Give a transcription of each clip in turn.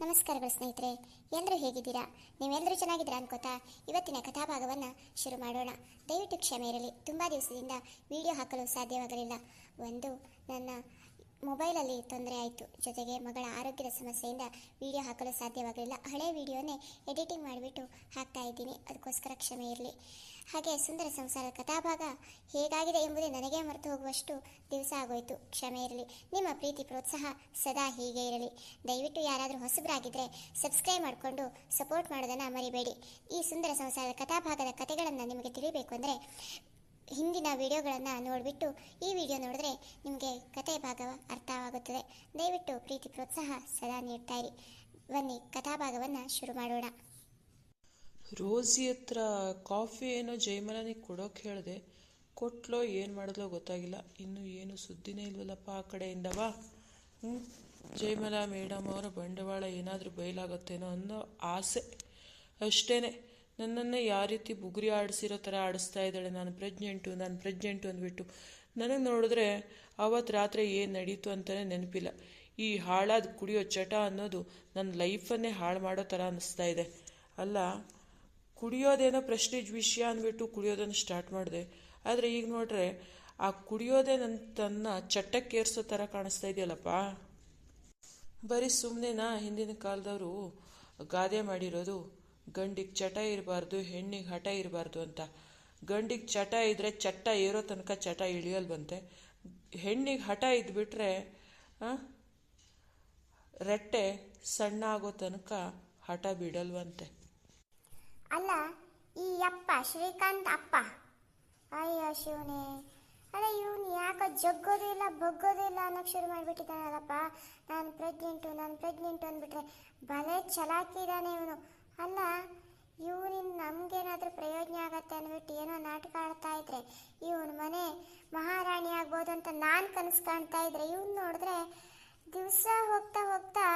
ನಮಸ್ಕಾರಗಳು ಸ್ನೇಹಿತರೆ, ಎಲ್ಲರೂ ಹೇಗಿದ್ದೀರಾ? ನೀವೆಲ್ಲರೂ ಚೆನ್ನಾಗಿದ್ದೀರಾ ಅನ್ಕೋತಾ ಇವತ್ತಿನ ಕಥಾಭಾಗವನ್ನು ಶುರು ಮಾಡೋಣ. ದಯವಿಟ್ಟು ಕ್ಷಮೆ ಇರಲಿ, ತುಂಬ ದಿವಸದಿಂದ ವಿಡಿಯೋ ಹಾಕಲು ಸಾಧ್ಯವಾಗಲಿಲ್ಲ. ಒಂದು, ನನ್ನ ಮೊಬೈಲಲ್ಲಿ ತೊಂದರೆ ಆಯಿತು, ಜೊತೆಗೆ ಮಗಳ ಆರೋಗ್ಯದ ಸಮಸ್ಯೆಯಿಂದ ವಿಡಿಯೋ ಹಾಕಲು ಸಾಧ್ಯವಾಗಲಿಲ್ಲ. ಹಳೆ ವಿಡಿಯೋನೇ ಎಡಿಟಿಂಗ್ ಮಾಡಿಬಿಟ್ಟು ಹಾಕ್ತಾ ಇದ್ದೀನಿ, ಅದಕ್ಕೋಸ್ಕರ ಕ್ಷಮೆ ಇರಲಿ. ಹಾಗೆ ಸುಂದರ ಸಂಸಾರದ ಕಥಾಭಾಗ ಹೇಗಾಗಿದೆ ಎಂಬುದೇ ನನಗೇ ಮರೆತು ಹೋಗುವಷ್ಟು ದಿವಸ ಆಗೋಯಿತು, ಕ್ಷಮೆ ಇರಲಿ. ನಿಮ್ಮ ಪ್ರೀತಿ ಪ್ರೋತ್ಸಾಹ ಸದಾ ಹೀಗೆ ಇರಲಿ. ದಯವಿಟ್ಟು ಯಾರಾದರೂ ಹೊಸಬರಾಗಿದ್ದರೆ ಸಬ್ಸ್ಕ್ರೈಬ್ ಮಾಡಿಕೊಂಡು ಸಪೋರ್ಟ್ ಮಾಡೋದನ್ನು ಮರಿಬೇಡಿ. ಈ ಸುಂದರ ಸಂಸಾರದ ಕಥಾಭಾಗದ ಕಥೆಗಳನ್ನು ನಿಮಗೆ ತಿಳಿಬೇಕು ಅಂದರೆ ಹಿಂದಿನ ವಿಡಿಯೋಗಳನ್ನು ನೋಡಿಬಿಟ್ಟು ಈ ವಿಡಿಯೋ ನೋಡಿದ್ರೆ ನಿಮಗೆ ಕತೆ ಭಾಗ ಅರ್ಥವಾಗುತ್ತದೆ. ದಯವಿಟ್ಟು ಪ್ರೀತಿ ಪ್ರೋತ್ಸಾಹ ಸದಾ ನೀಡ್ತಾ ಇರಿ. ಬನ್ನಿ ಕಥಾಭಾಗವನ್ನು ಶುರು ಮಾಡೋಣ. ರೋಸಿ ಹತ್ರ ಕಾಫಿ ಏನೋ ಜಯಮಾಲನಿಗೆ ಕೊಡೋಕೆ ಹೇಳಿದೆ, ಕೊಟ್ಲೋ ಏನು ಮಾಡಿದ್ಲೋ ಗೊತ್ತಾಗಿಲ್ಲ. ಇನ್ನು ಏನು ಸುದ್ದಿನೇ ಇಲ್ವಲ್ಲಪ್ಪ ಆ ಕಡೆಯಿಂದವಾ. ಜಯಮಾಲ ಮೇಡಮ್ ಅವರ ಬಂಡವಾಳ ಏನಾದರೂ ಬಯಲಾಗುತ್ತೇನೋ ಅನ್ನೋ ಆಸೆ ಅಷ್ಟೇ. ನನ್ನನ್ನೇ ಯಾವ ರೀತಿ ಬುಗುರಿ ಆಡಿಸಿರೋ ಥರ ಆಡಿಸ್ತಾ ಇದ್ದಾಳೆ. ನಾನು ಪ್ರೆಗ್ನೆಂಟು ಅಂದ್ಬಿಟ್ಟು. ನನಗೆ ನೋಡಿದ್ರೆ ಅವತ್ತು ರಾತ್ರಿ ಏನು ನಡೀತು ಅಂತಲೇ ನೆನಪಿಲ್ಲ. ಈ ಹಾಳಾದ ಕುಡಿಯೋ ಚಟ ಅನ್ನೋದು ನನ್ನ ಲೈಫನ್ನೇ ಹಾಳು ಮಾಡೋ ಥರ ಅನ್ನಿಸ್ತಾ ಇದೆ. ಅಲ್ಲ, ಕುಡಿಯೋದೇನೋ ಪ್ರೆಸ್ಟೀಜ್ ವಿಷಯ ಅಂದ್ಬಿಟ್ಟು ಕುಡಿಯೋದನ್ನು ಸ್ಟಾರ್ಟ್ ಮಾಡಿದೆ. ಆದರೆ ಈಗ ನೋಡ್ರೆ ಆ ಕುಡಿಯೋದೇ ತನ್ನ ಚಟ್ಟಕ್ಕೇರಿಸೋ ಥರ ಕಾಣಿಸ್ತಾ ಇದೆಯಲ್ಲಪ್ಪ. ಬರೀ ಸುಮ್ಮನೆನಾ ಹಿಂದಿನ ಕಾಲದವರು ಗಾದೆ ಮಾಡಿರೋದು, ಗಂಡಿಗೆ ಚಟ ಇರಬಾರ್ದು, ಹೆಣ್ಣಿಗೆ ಹಠ ಇರಬಾರ್ದು ಅಂತ. ಗಂಡಿಗೆ ಚಟ ಇದ್ದರೆ ಚಟ್ಟ ಏರೋ ತನಕ ಚಟ ಇಳಿಯಲ್ವಂತೆ. ಹೆಣ್ಣಿಗೆ ಹಠ ಇದ್ಬಿಟ್ರೆ ರೆಟ್ಟೆ ಸಣ್ಣ ಆಗೋ ತನಕ ಹಠ ಬಿಡಲ್ವಂತೆ. ಅಲ್ಲ, ಈ ಅಪ್ಪ ಶ್ರೀಕಾಂತ್ ಅಪ್ಪ, ಅಯ್ಯೋ ಶಿವನೇ, ಅಲ್ಲ ಇವನು ಯಾಕೋ ಜಗ್ಗೋದು ಇಲ್ಲ ಬಗ್ಗೋದು ಇಲ್ಲ ಅನ್ನೋಕೆ ಶುರು ಮಾಡಿಬಿಟ್ಟಿದ್ದಾನಲ್ಲಪ್ಪ. ನಾನು ಪ್ರೆಗ್ನೆಂಟು ಅಂದ್ಬಿಟ್ರೆ ಭಲೇ ಚಲಾಕಿದ್ದಾನೆ ಇವನು. ಅಲ್ಲ, ಇವನಿಂದ ನಮಗೇನಾದರೂ ಪ್ರಯೋಜನ ಆಗತ್ತೆ ಅಂದ್ಬಿಟ್ಟು ಏನೋ ನಾಟಕ ಆಡ್ತಾ ಇದ್ರೆ ಇವನು ಮನೆ ಮಹಾರಾಣಿ ಆಗ್ಬೋದು ಅಂತ ನಾನು ಕನಸು ಕಾಣ್ತಾ ಇದ್ರೆ, ಇವನು ನೋಡಿದ್ರೆ ದಿವಸ ಹೋಗ್ತಾ ಹೋಗ್ತಾ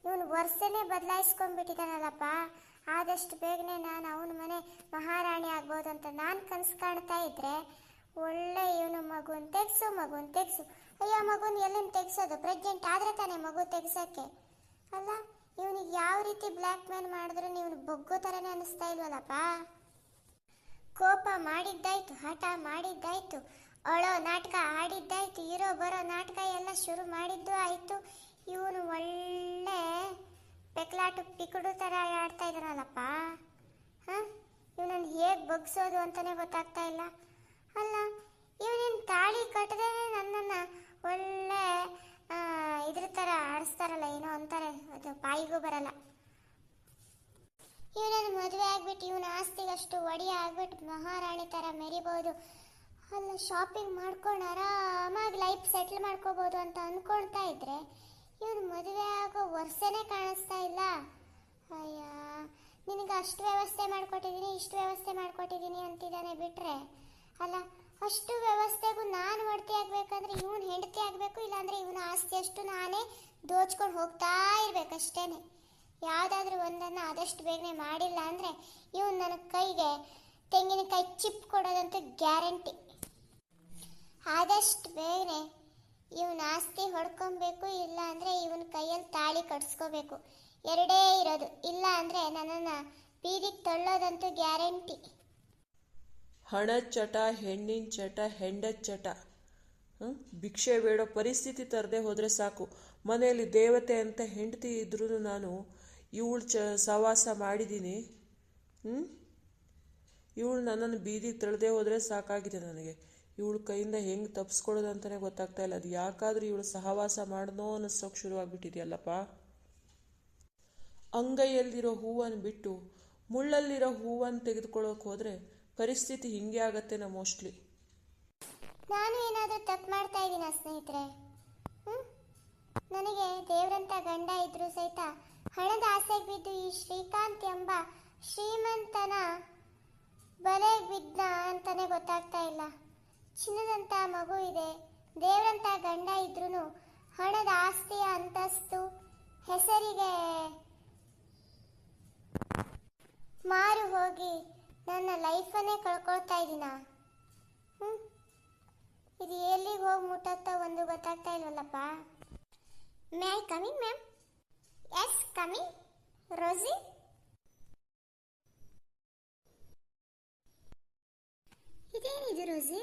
ಇವನು ವರ್ಷನೇ ಬದಲಾಯಿಸ್ಕೊಂಡ್ಬಿಟ್ಟಿದ್ದಾನಲ್ಲಪ್ಪ. ಆದಷ್ಟು ಬೇಗನೆ ನಾನು ಅವನ ಮನೆ ಮಹಾರಾಣಿ ಆಗ್ಬೋದು ಅಂತ ನಾನು ಕನಸು ಕಾಣ್ತಾ ಇದ್ರೆ, ಒಳ್ಳೆ ಇವನು ಮಗುನ ತೆಗ್ಸು. ಅಯ್ಯೋ, ಮಗುನ ಎಲ್ಲಿಂದ ತೆಗ್ಸೋದು? ಪ್ರೆಗ್ನೆಂಟ್ ಆದರೆ ತಾನೇ ಮಗು ತೆಗ್ಸೋಕ್ಕೆ. ಅಲ್ಲ, ಇವನಿಗೆ ಯಾವ ರೀತಿ ಬ್ಲ್ಯಾಕ್ ಮೇಲ್ ಮಾಡಿದ್ರು ಇವನು ಬೊಗ್ಗೋ ಥರನೇ ಅನ್ನಿಸ್ತಾ ಇಲ್ವಲ್ಲಪ್ಪ. ಕೋಪ ಮಾಡಿದ್ದಾಯ್ತು, ಹಠ ಮಾಡಿದ್ದಾಯ್ತು, ಅಳೋ ನಾಟಕ ಆಡಿದ್ದಾಯ್ತು, ಇರೋ ಬರೋ ನಾಟಕ ಎಲ್ಲ ಶುರು ಮಾಡಿದ್ದು ಆಯಿತು. ಇವನು ಒಳ್ಳೆ ಪೆಕ್ಲಾಟು ಪಿಕುಡು ಥರ ಆಡ್ತಾ ಇದ್ದಾನಲ್ಲಪ್ಪ. ಇವನನ್ನು ಹೇಗೆ ಬಗ್ಸೋದು ಅಂತಲೇ ಗೊತ್ತಾಗ್ತಾ ಇಲ್ಲ. ಅಲ್ಲ, ಇವನೇನು ತಾಳಿ ಕಟ್ಟದೇ ನನ್ನನ್ನು ಒಳ್ಳೆ ಇದ್ರ ಥರ ಆಡಿಸ್ತಾರಲ್ಲ, ಏನೋ ಅಂತಾರೆ, ಅದು ಬಾಯಿಗೂ ಬರಲ್ಲ. ಇವನನ್ನು ಮದುವೆ ಆಗ್ಬಿಟ್ಟು ಇವನ ಆಸ್ತಿಗಷ್ಟು ಒಡೆಯ ಆಗ್ಬಿಟ್ಟು ಮಹಾರಾಣಿ ಥರ ಮೆರಿಬೋದು. ಅಲ್ಲ, ಶಾಪಿಂಗ್ ಮಾಡ್ಕೊಂಡು ಆರಾಮಾಗಿ ಲೈಫ್ ಸೆಟ್ಲ್ ಮಾಡ್ಕೋಬೋದು ಅಂತ ಅಂದ್ಕೊಳ್ತಾ ಇದ್ರೆ ಇವನು ಮದುವೆ ಆಗೋ ವರ್ಷನೇ ಕಾಣಿಸ್ತಾ ಇಲ್ಲ. ಅಯ್ಯ, ನಿನಗೆ ಅಷ್ಟು ವ್ಯವಸ್ಥೆ ಮಾಡಿಕೊಟ್ಟಿದ್ದೀನಿ, ಇಷ್ಟು ವ್ಯವಸ್ಥೆ ಮಾಡಿಕೊಟ್ಟಿದ್ದೀನಿ ಅಂತಿದ್ದಾನೆ ಬಿಟ್ಟರೆ, ಅಲ್ಲ, ಅಷ್ಟು ವ್ಯವಸ್ಥೆಗೂ ನಾನು ಒಡತಿ ಆಗಬೇಕಂದ್ರೆ ಇವನು ಹೆಂಡತಿ ಆಗಬೇಕು, ಇಲ್ಲಾಂದರೆ ಇವನ ಆಸ್ತಿ ಅಷ್ಟು ನಾನೇ ದೋಚ್ಕೊಂಡು ಹೋಗ್ತಾ ಇರಬೇಕಷ್ಟೇ. ಯಾವುದಾದ್ರೂ ಒಂದನ್ನು ಆದಷ್ಟು ಬೇಗನೆ ಮಾಡಿಲ್ಲ ಅಂದರೆ ಇವನು ನನ್ನ ಕೈಗೆ ತೆಂಗಿನಕಾಯಿ ಚಿಪ್ ಕೊಡೋದಂತೂ ಗ್ಯಾರಂಟಿ. ಆದಷ್ಟು ಬೇಗನೆ ಇವನ ಆಸ್ತಿ ಹೊಡ್ಕೊಬೇಕು, ಇಲ್ಲ ಅಂದರೆ ಇವನ ಕೈಯಲ್ಲಿ ತಾಳಿ ಕಟ್ಸ್ಕೋಬೇಕು. ಎರಡೇ ಇರೋದು. ಇಲ್ಲ ಅಂದರೆ ನನ್ನನ್ನು ಬೀದಿಗೆ ತಳ್ಳೋದಂತೂ ಗ್ಯಾರಂಟಿ. ಹಣದ ಚಟ, ಹೆಣ್ಣಿನ ಚಟ, ಹೆಂಡದ ಚಟ, ಭಿಕ್ಷೆ ಬೇಡೋ ಪರಿಸ್ಥಿತಿ ತರದೆ ಹೋದರೆ ಸಾಕು. ಮನೆಯಲ್ಲಿ ದೇವತೆ ಅಂತ ಹೆಂಡತಿ ಇದ್ರೂ ನಾನು ಇವಳು ಸವಾಸ ಮಾಡಿದ್ದೀನಿ. ಇವಳು ನನ್ನನ್ನು ಬೀದಿಗೆ ತಳ್ಳದೆ ಹೋದರೆ ಸಾಕಾಗಿದೆ ನನಗೆ. ಇವಳು ಕೈಯಿಂದ ಹೆಂಗೆ ತಪ್ಪಿಸ್ಕೊಳ್ಳೋದು ಅಂತಲೇ ಗೊತ್ತಾಗ್ತಾ ಇಲ್ಲ. ಅದು ಯಾಕಾದರೂ ಇವಳು ಸಹವಾಸ ಮಾಡಿದ್ನೋ ಅನ್ನಿಸೋಕೆ ಶುರು ಆಗ್ಬಿಟ್ಟಿದೆಯಲ್ಲಪ್ಪ. ಅಂಗೈಯಲ್ಲಿರೋ ಹೂವನ್ನು ಬಿಟ್ಟು ಮುಳ್ಳಲ್ಲಿರೋ ಹೂವನ್ನು ತೆಗೆದುಕೊಳ್ಳೋಕೆ ಹೋದರೆ ಪರಿಸ್ಥಿತಿ ಹಿಂಗೆ ಆಗತ್ತೇನೋ ಮೋಸ್ಟ್ಲಿ. ನಾನು ಏನಾದರೂ ತಪ್ಪು ಮಾಡ್ತಾ ಇದ್ದೀನ ಸ್ನೇಹಿತರೆ? ನನಗೆ ದೇವರಂತ ಗಂಡ ಇದ್ರೂ ಸಹಿತ ಹಣದ ಆಸೆಗೆ ಬಿದ್ದು ಈ ಶ್ರೀಕಾಂತ್ ಎಂಬ ಶ್ರೀಮಂತನ ಬಲೆಗೆ ಬಿದ್ದ ಅಂತಾನೆ ಗೊತ್ತಾಗ್ತಾ ಇಲ್ಲ. ಚಿನ್ನದಂತ ಮಗು ಇದೆ, ದೇವರಂತ ಗಂಡ ಇದ್ರೂ ಹಣದ ಆಸ್ತಿಯ ಅಂತಸ್ತು ಹೆಸರಿಗೆ ಮಾರು ಹೋಗಿ ನನ್ನ ಲೈಫನ್ನೇ ಕಳ್ಕೊಳ್ತಾ ಇದ್ದೀನ. ಇದು ಎಲ್ಲಿಗೆ ಹೋಗಿ ಮುಟ್ಟತ್ತೋ ಒಂದು ಗೊತ್ತಾಗ್ತಾ ಇಲ್ವಲ್ಲಪ್ಪ. May I coming ma'am? Yes coming. Rosie? ಇದೇನಿದು ರೋಸಿ?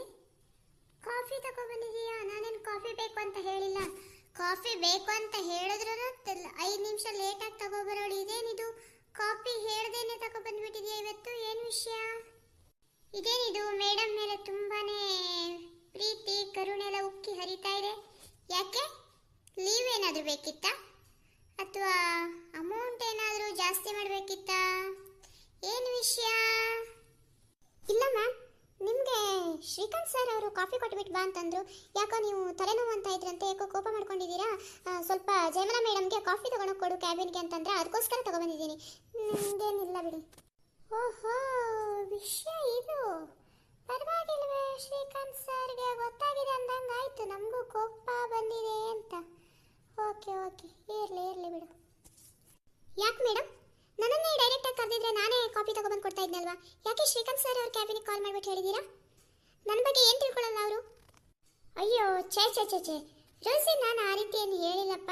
ಕಾಫಿ ತಗೊಬಂದಿದೀಯಾ? ನಾನೇನು ಕಾಫಿ ಬೇಕು ಅಂತ ಹೇಳಿಲ್ಲ. ಕಾಫಿ ಬೇಕು ಅಂತ ಹೇಳಿದ್ರು 5 ನಿಮಿಷ ಲೇಟಾಗಿ ತಗೊಬರೋಳು. ಇದೇನಿದು? ಕಾಫಿ ಹೇಳ್ದೇನೆ ತಗೊಬಂದ್ಬಿಟ್ಟಿದೀಯಾ ಇವತ್ತು? ಏನು ವಿಷಯ? ಇದೇನಿದು? ಮೇಡಮ್ ಮೇಲೆ ತುಂಬಾನೇ ಪ್ರೀತಿ ಕರುಣೆ ಎಲ್ಲ ಉಕ್ಕಿ ಹರಿತಾ ಇದೆ. ಯಾಕೆ? ಲೀವ್ ಏನಾದರೂ ಬೇಕಿತ್ತಾ ಅಥವಾ ಅಮೌಂಟ್ ಏನಾದರೂ ಜಾಸ್ತಿ ಮಾಡಬೇಕಿತ್ತಾ? ಏನು ವಿಷಯ? ಇಲ್ಲ ಮ್ಯಾಮ್, ನಿಮಗೆ ಶ್ರೀಕಾಂತ್ ಸರ್ ಅವರು ಕಾಫಿ ಕೊಟ್ಬಿಟ್ಟು ಬಾ ಅಂತಂದ್ರು. ಯಾಕೋ ನೀವು ತಲೆನೋವು ಅಂತ ಇದ್ರಂತೆ, ಯಾಕೋ ಕೋಪ ಮಾಡ್ಕೊಂಡಿದ್ದೀರಾ? ಸ್ವಲ್ಪ ಜಯಮಲಾ ಮೇಡಮ್ಗೆ ಕಾಫಿ ತಗೊಂಡೋಗಿ ಕೊಡು ಕ್ಯಾಬಿನ್ಗೆ ಅಂತಂದ್ರೆ ಅದಕ್ಕೋಸ್ಕರ ತಗೊಬಂದಿದ್ದೀನಿ. ನಿಮ್ದೇನಿಲ್ಲ ಬಿಡಿ. ಓಹೋ, ವಿಷಯ ಇದು. ಪರವಾಗಿಲ್ವೇ, ಶ್ರೀಕಾಂತ್ ಸರ್ಗೆ ಗೊತ್ತಾಗಿದೆ ಅಂದಂಗೆ ಆಯ್ತು, ನಮಗೂ ಕೋಪ ಬಂದಿದೆ ಅಂತ. ಓಕೆ ಓಕೆ, ಇರಲಿ ಬಿಡು. ಯಾಕೆ ಮೇಡಮ್, ನನ್ನನ್ನೇ ಡೈರೆಕ್ಟಾಗಿ ಕರೆದಿದ್ರೆ ನಾನೇ ಕಾಫಿ ತಗೊಬಂದು ಕೊಡ್ತಾ ಇದ್ನಲ್ವಾ? ಯಾಕೆ ಶ್ರೀಕಾಂತ್ ಸರ್ ಅವ್ರ ಕ್ಯಾಬಿನಿಗೆ ಕಾಲ್ ಮಾಡಿಬಿಟ್ಟು ಹೇಳಿದ್ದೀರಾ? ನನ್ನ ಬಗ್ಗೆ ಏನು ತಿಳ್ಕೊಳ್ಳಲ್ಲ ಅವರು? ಅಯ್ಯೋ ಛೇ ರೋಸಿ, ನಾನು ಆ ರೀತಿ ಏನು ಹೇಳಿಲ್ಲಪ್ಪ.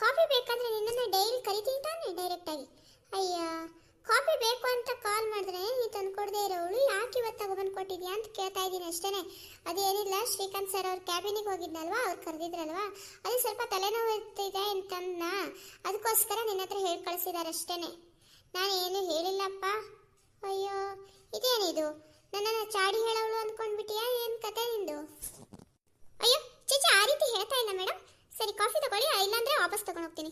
ಕಾಫಿ ಬೇಕಂದ್ರೆ ನಿನ್ನನ್ನು ಡೈಲಿ ಕರಿತೀನಿ ತಾನೆ ಡೈರೆಕ್ಟಾಗಿ. ಅಯ್ಯ, ಕಾಫಿ ಬೇಕು ಅಂತ ಕಾಲ್ ಮಾಡಿದ್ರೆ ನೀ ತಂದು ಕೊಡದೇ ಇರೋವಳು ಯಾಕೆ ಇವತ್ತು ತಗೊಬಂದು ಕೊಟ್ಟಿದ್ಯಾ ಅಂತ ಕೇಳ್ತಾ ಇದ್ದೀನಿ ಅಷ್ಟೇ. ಅದೇನಿಲ್ಲ, ಶ್ರೀಕಾಂತ್ ಸರ್ ಅವ್ರ ಕ್ಯಾಬಿನಿಗೆ ಹೋಗಿದ್ನಲ್ವಾ, ಅವ್ರು ಕರೆದಿದ್ರಲ್ವಾ, ಅದು ಸ್ವಲ್ಪ ತಲೆನೋವು ಇರ್ತಿದೆ ಅಂತಂದ, ಅದಕ್ಕೋಸ್ಕರ ನಿನ್ನ ಹತ್ರ ಹೇಳಿ ಕಳಿಸಿದ್ದಾರೆ ಅಷ್ಟೇ. ನಾನೇನು ಹೇಳಿಲ್ಲಪ್ಪ. ಅಯ್ಯೋ, ಇದೇನಿದು? ನನ್ನನ್ನು ಚಾಡಿ ಹೇಳೋಳು ಅಂದ್ಕೊಂಡ್ಬಿಟ್ಟಿಯಾ? ಏನು ಕತೆ ನಿಂದು? ಅಯ್ಯೋ ಚೀಚಾ, ಆ ರೀತಿ ಹೇಳ್ತಾ ಇಲ್ಲ ಮೇಡಮ್. ಸರಿ, ಕಾಫಿ ತಗೊಳ್ಳಿ, ಇಲ್ಲಾಂದ್ರೆ ವಾಪಸ್ ತಗೊಂಡು ಹೋಗ್ತೀನಿ.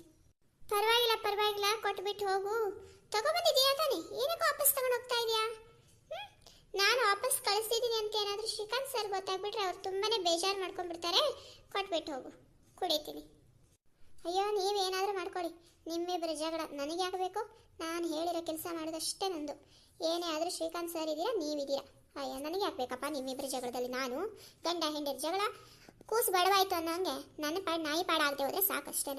ಪರವಾಗಿಲ್ಲ, ಕೊಟ್ಬಿಟ್ಟು ಹೋಗು. ತಗೊಬಂದಿದ್ದೀಯಾ ತಾನೆ, ಏನಕ್ಕೆ ವಾಪಸ್ ತಗೊಂಡು ಹೋಗ್ತಾ ಇದೆಯಾ? ನಾನು ವಾಪಸ್ ಕಳಿಸ್ತಿದ್ದೀನಿ ಅಂತ ಏನಾದರೂ ಶ್ರೀಕಾಂತ್ ಸರ್ ಗೊತ್ತಾಗ್ಬಿಟ್ರೆ ಅವ್ರು ತುಂಬಾನೇ ಬೇಜಾರು ಮಾಡ್ಕೊಂಡ್ಬಿಡ್ತಾರೆ. ಕೊಟ್ಬಿಟ್ಟು ಹೋಗು, ಕುಡಿತೀನಿ. ಅಯ್ಯೋ, ನೀವೇನಾದರೂ ಮಾಡ್ಕೊಳ್ಳಿ, ನಿಮ್ಮಿಬ್ಬರ ಜಗಳ ನನಗೆ ಯಾಕೆ ಬೇಕು? ನಾನು ಹೇಳಿರೋ ಕೆಲಸ ಮಾಡೋದಷ್ಟೇ ನಂದು. ಏನೇ ಆದರೂ ಶ್ರೀಕಾಂತ್ ಸರ್ ಇದ್ದೀರಾ, ನೀವಿದ್ದೀರಾ. ಅಯ್ಯ, ನನಗೆ ಯಾಕೆ ಬೇಕಪ್ಪ ನಿಮ್ಮಿಬ್ಬರ ಜಗಳದಲ್ಲಿ? ನಾನು ಗಂಡ ಹೆಂಡರ ಜಗಳ ಕೂಸು ಬಡವಾಯ್ತು ಅನ್ನೋಂಗೆ ನನ್ನ ನಾಯಿ ಪಾಡ ಆಗದೆ ಹೋದರೆ ಸಾಕಷ್ಟೇ.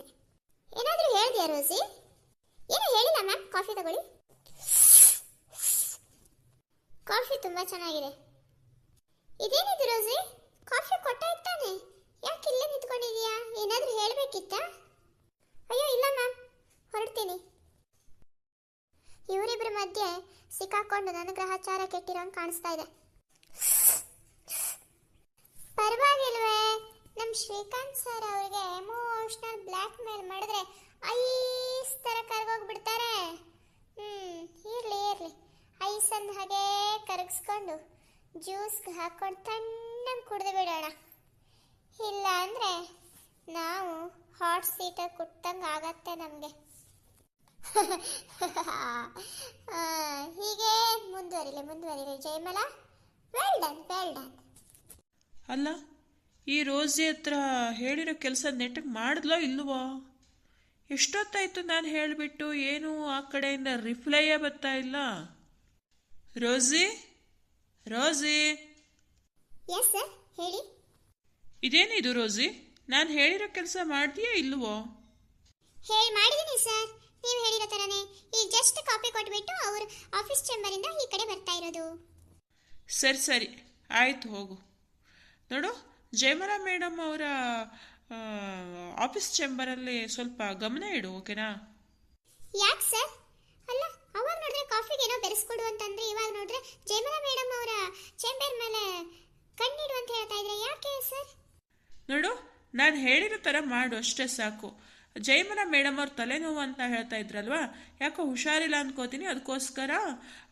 ಏನಾದರೂ ಹೇಳಿದ್ಯಾ ರೋಸಿ? ಏನೂ ಹೇಳಿಲ್ಲ ಮ್ಯಾಮ್. ಕಾಫಿ ತಗೊಳ್ಳಿ. ಕಾಫಿ ತುಂಬ ಚೆನ್ನಾಗಿದೆ. ಇದೇನಿದು ರೋಸಿ? ಕಾಫಿ ಕೊಟ್ಟಾಯ್ತಾನೆ, ಯಾಕೆ ಇಲ್ಲೇ ನಿಂತ್ಕೊಂಡಿದೀಯಾ? ಏನಾದರೂ ಹೇಳಬೇಕಿತ್ತಾ? ಅಯ್ಯೋ ಇಲ್ಲ ಮ್ಯಾಮ್, ಹೊರಡ್ತೀನಿ. ಇವರಿಬ್ಬರ ಮಧ್ಯೆ ಸಿಕ್ಕಾಕೊಂಡು ನನ್ನ ಗ್ರಹಚಾರ ಕೆಟ್ಟಿರೋಂಗೆ ಕಾಣಿಸ್ತಾ ಇದೆ. ಪರವಾಗಿಲ್ವೇ, ನಮ್ಮ ಶ್ರೀಕಾಂತ್ ಸರ್ ಅವರಿಗೆ ಎಮೋಷನಲ್ ಬ್ಲ್ಯಾಕ್ ಮೇಲ್ ಮಾಡಿದ್ರೆ ಐಸ್ ಥರ ಕರಗೋಗ್ಬಿಡ್ತಾರೆ. ಇರಲಿ, ಐಸನ್ನು ಹಾಗೆ ಕರಗಿಸ್ಕೊಂಡು ಜ್ಯೂಸ್ಗೆ ಹಾಕ್ಕೊಂಡು ತಣ್ಣಗೆ ಕುಡಿದು ಬಿಡೋಣ. ಇಲ್ಲ ಅಂದರೆ ನಾವು ಹಾಟ್ ಸೀಟಾಗಿ ಕುಟ್ಟಂಗೆ ಆಗತ್ತೆ ನಮಗೆ. ಹೀಗೆ ಮುಂದುವರಿಲಿ ಜಯಮಲಾ. Well done. ಅಲ್ಲ, ಈ ರೋಸಿ ಹತ್ರ ಹೇಳಿರೋ ಕೆಲಸ ನೆಟ್ಟಗೆ ಮಾಡಿದ್ಲೋ ಇಲ್ವೋ? ಎಷ್ಟೊತ್ತಾಯ್ತು ನಾನು ಹೇಳಿಬಿಟ್ಟು, ಏನು ಆ ಕಡೆಯಿಂದ ರಿಪ್ಲೈಯೇ ಬರ್ತಾ ಇಲ್ಲ. ರೋಸಿ? ಎಸ್ ಸರ್, ಹೇಳಿ. ಇದೇನಿದು ರೋಸಿ? ನಾನು ಹೇಳಿರೋ ಕೆಲಸ ಮಾಡಿದೆಯಾ ಇಲ್ವೋ? ಮಾಡಿದ್ದೀನಿ ಸರ್, ನೀವು ಹೇಳಿರೋ ಥರನೇ. ಈಗ ಜಸ್ಟ್ ಕಾಪಿ ಕೊಟ್ಬಿಟ್ಟು ಅವ್ರ ಆಫೀಸ್ ಚೇಂಬರಿಂದ ಈ ಕಡೆ ಬರ್ತಾ ಇರೋದು. ಸರಿ, ಆಯಿತು, ಹೋಗು. ನೋಡು, ಜಯಮಲಾ ಮೇಡಮ್ ಅವರ ಆಫೀಸ್ ಚೇಂಬರಲ್ಲಿ ಸ್ವಲ್ಪ ಗಮನ ಇಡು, ಓಕೆನಾ? ಯಾಕೆ ಸರ್? ಅಲ್ಲ, ಅವಾಗ ನೋಡಿದ್ರೆ ಕಾಫಿಗೆ ಏನೋ ಬೆರೆಸ್ಕೊಡು ಅಂತಂದ್ರೆ, ಇವಾಗ ನೋಡಿದ್ರೆ ಜಯಮಲಾ ಮೇಡಮ್ ಅವರ ಚೇಂಬರ್ ಮೇಲೆ ಕಣ್ಣಿಡು ಅಂತ ಹೇಳ್ತಾ ಇದ್ರೆ ಯಾಕೆ ಸರ್? ನೋಡು, ನಾನು ಹೇಳಿರೋ ಥರ ಮಾಡು, ಅಷ್ಟೇ ಸಾಕು. ಜಯಮಲಾ ಮೇಡಮ್ ಅವ್ರ ತಲೆನೋವು ಅಂತ ಹೇಳ್ತಾ ಇದ್ರಲ್ವಾ, ಯಾಕೋ ಹುಷಾರಿಲ್ಲ ಅಂದ್ಕೋತೀನಿ, ಅದಕ್ಕೋಸ್ಕರ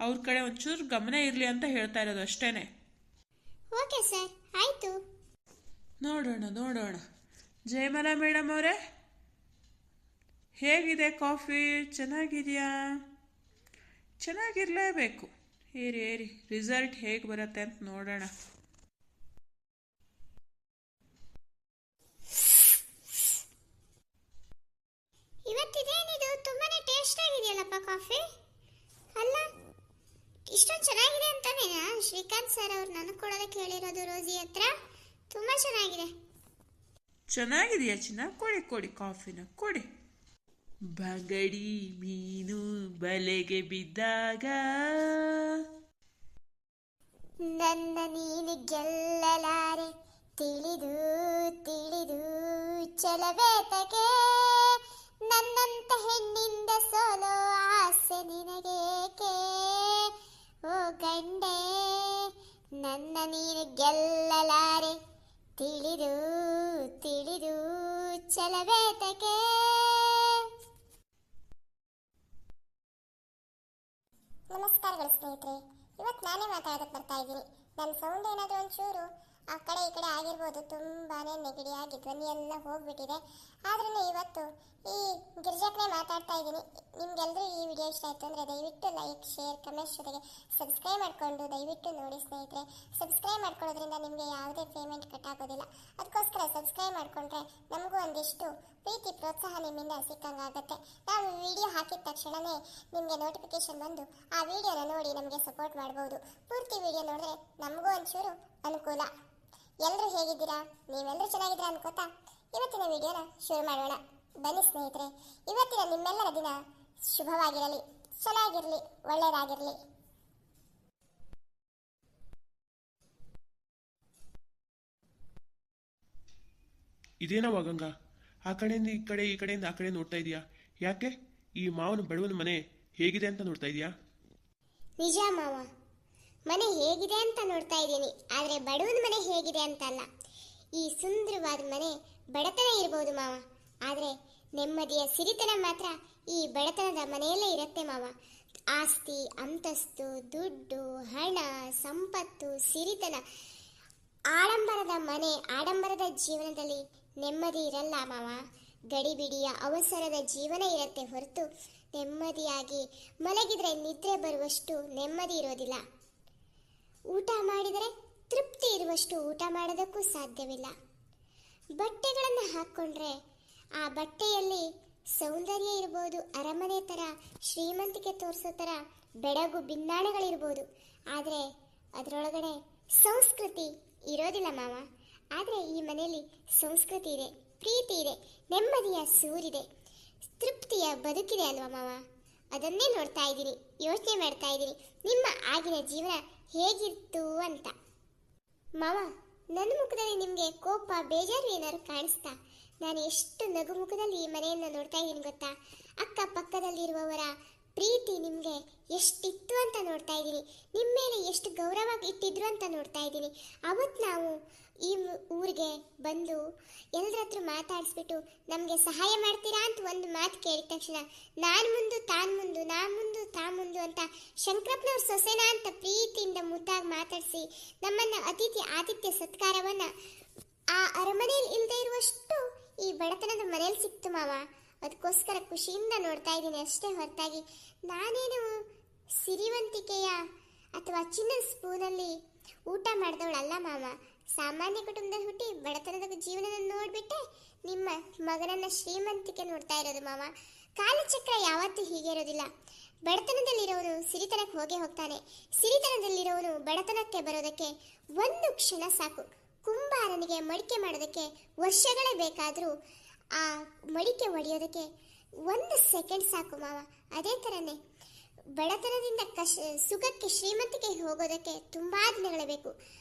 ಅವ್ರ ಕಡೆ ಒಂಚೂರು ಗಮನ ಇರಲಿ ಅಂತ ಹೇಳ್ತಾ ಇರೋದು ಅಷ್ಟೇನೆ. ಓಕೆ ಸರ್, ಆಯಿತು. ನೋಡೋಣ. ಜಯಮಲಾ ಮೇಡಮ್ ಅವರೇ, ಹೇಗಿದೆ ಕಾಫಿ? ಚೆನ್ನಾಗಿದೆಯಾ? ಚೆನ್ನಾಗಿರಲೇಬೇಕು. ಏರಿ ರಿಸಲ್ಟ್ ಹೇಗೆ ಬರುತ್ತೆ ಅಂತ ನೋಡೋಣ. ಇವತ್ತಿದೇನಿದು ತುಂಬಾನೇ ಟೇಸ್ಟ್ ಆಗಿದೆಯಲ್ಲಪ್ಪ ಕಾಫಿ. ಅಲ್ಲ, ಇಷ್ಟೊಂದು ಚೆನ್ನಾಗಿದೆ ಅಂತಾನೆ ಶ್ರೀಕಾಂತ್ ಸರ್ ಅವ್ರು ನನಗೆ ಕೊಡೋದಕ್ಕೆ ಹೇಳಿರೋದು ರೋಸಿ ಹತ್ರ. ತುಂಬಾ ಚೆನ್ನಾಗಿದೆ. ಚೆನ್ನಾಗಿದೆಯಾ ಚಿನ್ನ? ಕೊಡಿ ಕಾಫಿನ ಕೊಡಿ. ಬಗಡಿ ಮೀನು ಬಲೆಗೆ ಬಿದ್ದಾಗ ನನ್ನ ನೀನು ಗೆಲ್ಲಲಾರೆ, ತಿಳಿದು ಚಲವೇತಗೆ, ನನ್ನಂತ ಹೆಣ್ಣಿಂದ ಸೋಲೋ ನೀನು ಗೆಲ್ಲಲಾರೆ, ತಿಳಿದು ತಿಳಿದು ಛಲವೇತಕೆ. ನಮಸ್ಕಾರಗಳು ಸ್ನೇಹಿತರೆ, ಇವತ್ತು ನಾನೇ ಮಾತಾಡೋದಕ್ಕೆ ಬರ್ತಾ ಇದ್ದೀನಿ. ನನ್ನ ಸೌಂಡ್ ಏನಾದರೂ ಒಂಚೂರು ಆ ಕಡೆ ಈ ಕಡೆ ಆಗಿರ್ಬೋದು, ತುಂಬಾನೇ ನೆಗಡಿಯಾಗಿ ಧ್ವನಿ ಎಲ್ಲ ಹೋಗ್ಬಿಟ್ಟಿದೆ. ಆದ್ರೂ ಇವತ್ತು ಈ ಗಿರ್ಜಾಕ್ನೇ ಮಾತಾಡ್ತಾ ಇದ್ದೀನಿ. ನಿಮ್ಗೆಲ್ಲರೂ ಈ ವಿಡಿಯೋ ಇಷ್ಟ ಆಯಿತು ಅಂದರೆ ದಯವಿಟ್ಟು ಲೈಕ್, ಶೇರ್, ಕಮೆಂಟ್ಸ್ ಜೊತೆಗೆ ಸಬ್ಸ್ಕ್ರೈಬ್ ಮಾಡಿಕೊಂಡು ದಯವಿಟ್ಟು ನೋಡಿ ಸ್ನೇಹಿತರೆ. ಸಬ್ಸ್ಕ್ರೈಬ್ ಮಾಡ್ಕೊಳ್ಳೋದ್ರಿಂದ ನಿಮಗೆ ಯಾವುದೇ ಪೇಮೆಂಟ್ ಕಟ್ ಆಗೋದಿಲ್ಲ. ಅದಕ್ಕೋಸ್ಕರ ಸಬ್ಸ್ಕ್ರೈಬ್ ಮಾಡಿಕೊಂಡ್ರೆ ನಮಗೂ ಒಂದಿಷ್ಟು ಪ್ರೀತಿ ಪ್ರೋತ್ಸಾಹ ನಿಮ್ಮಿಂದ ಸಿಕ್ಕಂಗಾಗತ್ತೆ. ನಾವು ವಿಡಿಯೋ ಹಾಕಿದ ತಕ್ಷಣವೇ ನಿಮಗೆ ನೋಟಿಫಿಕೇಶನ್ ಬಂದು ಆ ವಿಡಿಯೋನ ನೋಡಿ ನಮಗೆ ಸಪೋರ್ಟ್ ಮಾಡ್ಬೋದು. ಪೂರ್ತಿ ವಿಡಿಯೋ ನೋಡಿದ್ರೆ ನಮಗೂ ಒಂಚೂರು ಅನುಕೂಲ. ಎಲ್ಲರೂ ಹೇಗಿದ್ದೀರಾ? ನೀವೆಲ್ಲರೂ ಚೆನ್ನಾಗಿದ್ದೀರಾ ಅನ್ಕೋತಾ ಇವತ್ತಿನ ವಿಡಿಯೋನ ಶುರು ಮಾಡೋಣ. ಬನ್ನಿ ಸ್ನೇಹಿತರೆ, ಇವತ್ತಿನ ನಿಮ್ಮೆಲ್ಲರ ದಿನ ಶುಭವಾಗಿರಲಿ, ಚೆನ್ನಾಗಿರಲಿ, ಒಳ್ಳೆಯದಾಗಿರಲಿ. ಇದೇನವ ಗಂಗಾ, ಆ ಕಡೆಯಿಂದ ಈ ಕಡೆ, ಈ ಕಡೆಯಿಂದ ಆ ಕಡೆ ನೋಡ್ತಾ ಇದೀಯಾ? ಯಾಕೆ? ಈ ಮಾವನ ಬಡವನ ಮನೆ ಹೇಗಿದೆ ಅಂತ ನೋಡ್ತಾ ಇದೀಯಾ? ನಿಜ ಮಾವ, ಮನೆ ಹೇಗಿದೆ ಅಂತ ನೋಡ್ತಾ ಇದ್ದೀನಿ, ಆದರೆ ಬಡವನ ಮನೆ ಹೇಗಿದೆ ಅಂತ ಅಲ್ಲ. ಈ ಸುಂದರವಾದ ಮನೆ ಬಡತನ ಇರ್ಬೋದು ಮಾವ, ಆದರೆ ನೆಮ್ಮದಿಯ ಸಿರಿತನ ಮಾತ್ರ ಈ ಬಡತನದ ಮನೆಯಲ್ಲೇ ಇರುತ್ತೆ ಮಾವ. ಆಸ್ತಿ, ಅಂತಸ್ತು, ದುಡ್ಡು, ಹಣ, ಸಂಪತ್ತು, ಸಿರಿತನ, ಆಡಂಬರದ ಮನೆ, ಆಡಂಬರದ ಜೀವನದಲ್ಲಿ ನೆಮ್ಮದಿ ಇರಲ್ಲ ಮಾವ. ಗಡಿಬಿಡಿಯ ಅವಸರದ ಜೀವನ ಇರುತ್ತೆ ಹೊರತು ನೆಮ್ಮದಿಯಾಗಿ ಮಲಗಿದ್ರೆ ನಿದ್ರೆ ಬರುವಷ್ಟು ನೆಮ್ಮದಿ ಇರೋದಿಲ್ಲ. ಊಟ ಮಾಡಿದರೆ ತೃಪ್ತಿ ಇರುವಷ್ಟು ಊಟ ಮಾಡೋದಕ್ಕೂ ಸಾಧ್ಯವಿಲ್ಲ. ಬಟ್ಟೆಗಳನ್ನು ಹಾಕ್ಕೊಂಡ್ರೆ ಆ ಬಟ್ಟೆಯಲ್ಲಿ ಸೌಂದರ್ಯ ಇರ್ಬೋದು, ಅರಮನೆ ಥರ ಶ್ರೀಮಂತಿಕೆ ತೋರಿಸೋ ಥರ ಬೆಡಗು ಬಿನ್ನಾಣಗಳಿರ್ಬೋದು, ಆದರೆ ಅದರೊಳಗಡೆ ಸಂಸ್ಕೃತಿ ಇರೋದಿಲ್ಲ ಮಾವ. ಆದರೆ ಈ ಮನೆಯಲ್ಲಿ ಸಂಸ್ಕೃತಿ ಇದೆ, ಪ್ರೀತಿ ಇದೆ, ನೆಮ್ಮದಿಯ ಸೂರಿದೆ, ತೃಪ್ತಿಯ ಬದುಕಿದೆ ಅಲ್ವಾ ಮಾವ. ಅದನ್ನೇ ನೋಡ್ತಾ ಇದ್ದೀನಿ, ಯೋಚನೆ ಮಾಡ್ತಾ ಇದ್ದೀನಿ ನಿಮ್ಮ ಆಗಿನ ಜೀವನ ಹೇಗಿತ್ತು ಅಂತ. ಮಾವ, ನನ್ನ ಮುಖದಲ್ಲಿ ನಿಮಗೆ ಕೋಪ, ಬೇಜಾರು ಏನಾದ್ರು ಕಾಣಿಸ್ತಾ? ನಾನು ಎಷ್ಟು ನಗು ಮುಖದಲ್ಲಿ ಈ ಮನೆಯನ್ನು ನೋಡ್ತಾ ಇದ್ದೀನಿ ಗೊತ್ತಾ? ಅಕ್ಕಪಕ್ಕದಲ್ಲಿರುವವರ ಪ್ರೀತಿ ನಿಮಗೆ ಎಷ್ಟಿತ್ತು ಅಂತ ನೋಡ್ತಾ ಇದ್ದೀನಿ, ನಿಮ್ಮ ಮೇಲೆ ಎಷ್ಟು ಗೌರವ ಇಟ್ಟಿದ್ರು ಅಂತ ನೋಡ್ತಾ ಇದ್ದೀನಿ. ಅವತ್ತು ನಾವು ಈ ಊರಿಗೆ ಬಂದು ಎಲ್ಲರ ಹತ್ರ ಮಾತಾಡಿಸ್ಬಿಟ್ಟು ನಮಗೆ ಸಹಾಯ ಮಾಡ್ತೀರಾ ಅಂತ ಒಂದು ಮಾತು ಕೇಳಿದ ತಕ್ಷಣ ನಾನು ಮುಂದು ತಾನು ಮುಂದು, ನಾ ಮುಂದು ತಾ ಮುಂದು ಅಂತ ಶಂಕರಪ್ಪನವ್ರ ಸೊಸೆನಾ ಅಂತ ಪ್ರೀತಿಯಿಂದ ಮುದ್ದಾಗಿ ಮಾತಾಡಿಸಿ ನಮ್ಮನ್ನು ಆತಿಥ್ಯ ಸತ್ಕಾರವನ್ನು ಆ ಅರಮನೆಯಲ್ಲಿ ಇಲ್ಲದೆ ಇರುವಷ್ಟು ಈ ಬಡತನದ ಮನೇಲಿ ಸಿಕ್ತು ಮಾವ. ಅದಕ್ಕೋಸ್ಕರ ಖುಷಿಯಿಂದ ನೋಡ್ತಾ ಇದ್ದೀನಿ ಅಷ್ಟೇ ಹೊರತಾಗಿ ನಾನೇನು ಸಿರಿವಂತಿಕೆಯ ಅಥವಾ ಚಿನ್ನದ ಸ್ಪೂನಲ್ಲಿ ಊಟ ಮಾಡಿದವಳಲ್ಲ ಮಾವ. ಸಾಮಾನ್ಯ ಕುಟುಂಬದಲ್ಲಿ ಹುಟ್ಟಿ ಬಡತನದ ಜೀವನದ ನೋಡಿಬಿಟ್ಟೆ ನಿಮ್ಮ ಮಗನನ್ನ ಶ್ರೀಮಂತಿಕೆ ನೋಡ್ತಾ ಇರೋದು ಮಾವ. ಕಾಲಚಕ್ರ ಯಾವತ್ತೂ ಹೀಗೆ ಇರೋದಿಲ್ಲ. ಬಡತನದಲ್ಲಿರೋನು ಸಿರಿತನಕ್ಕೆ ಹೋಗೇ ಹೋಗ್ತಾನೆ, ಸಿರಿತನದಲ್ಲಿರೋನು ಬಡತನಕ್ಕೆ ಬರೋದಕ್ಕೆ ಒಂದು ಕ್ಷಣ ಸಾಕು. ಕುಂಬಾರನಿಗೆ ಮಡಿಕೆ ಮಾಡೋದಕ್ಕೆ ವರ್ಷಗಳೇ ಬೇಕಾದರೂ ಆ ಮಡಿಕೆ ಒಡೆಯೋದಕ್ಕೆ 1 ಸೆಕೆಂಡ್ ಸಾಕು ಮಾವ. ಅದೇ ಥರನೇ ಬಡತನದಿಂದ ಸುಖಕ್ಕೆ ಶ್ರೀಮಂತಿಕೆ ಹೋಗೋದಕ್ಕೆ ತುಂಬ ದಿನಗಳು ಬೇಕು.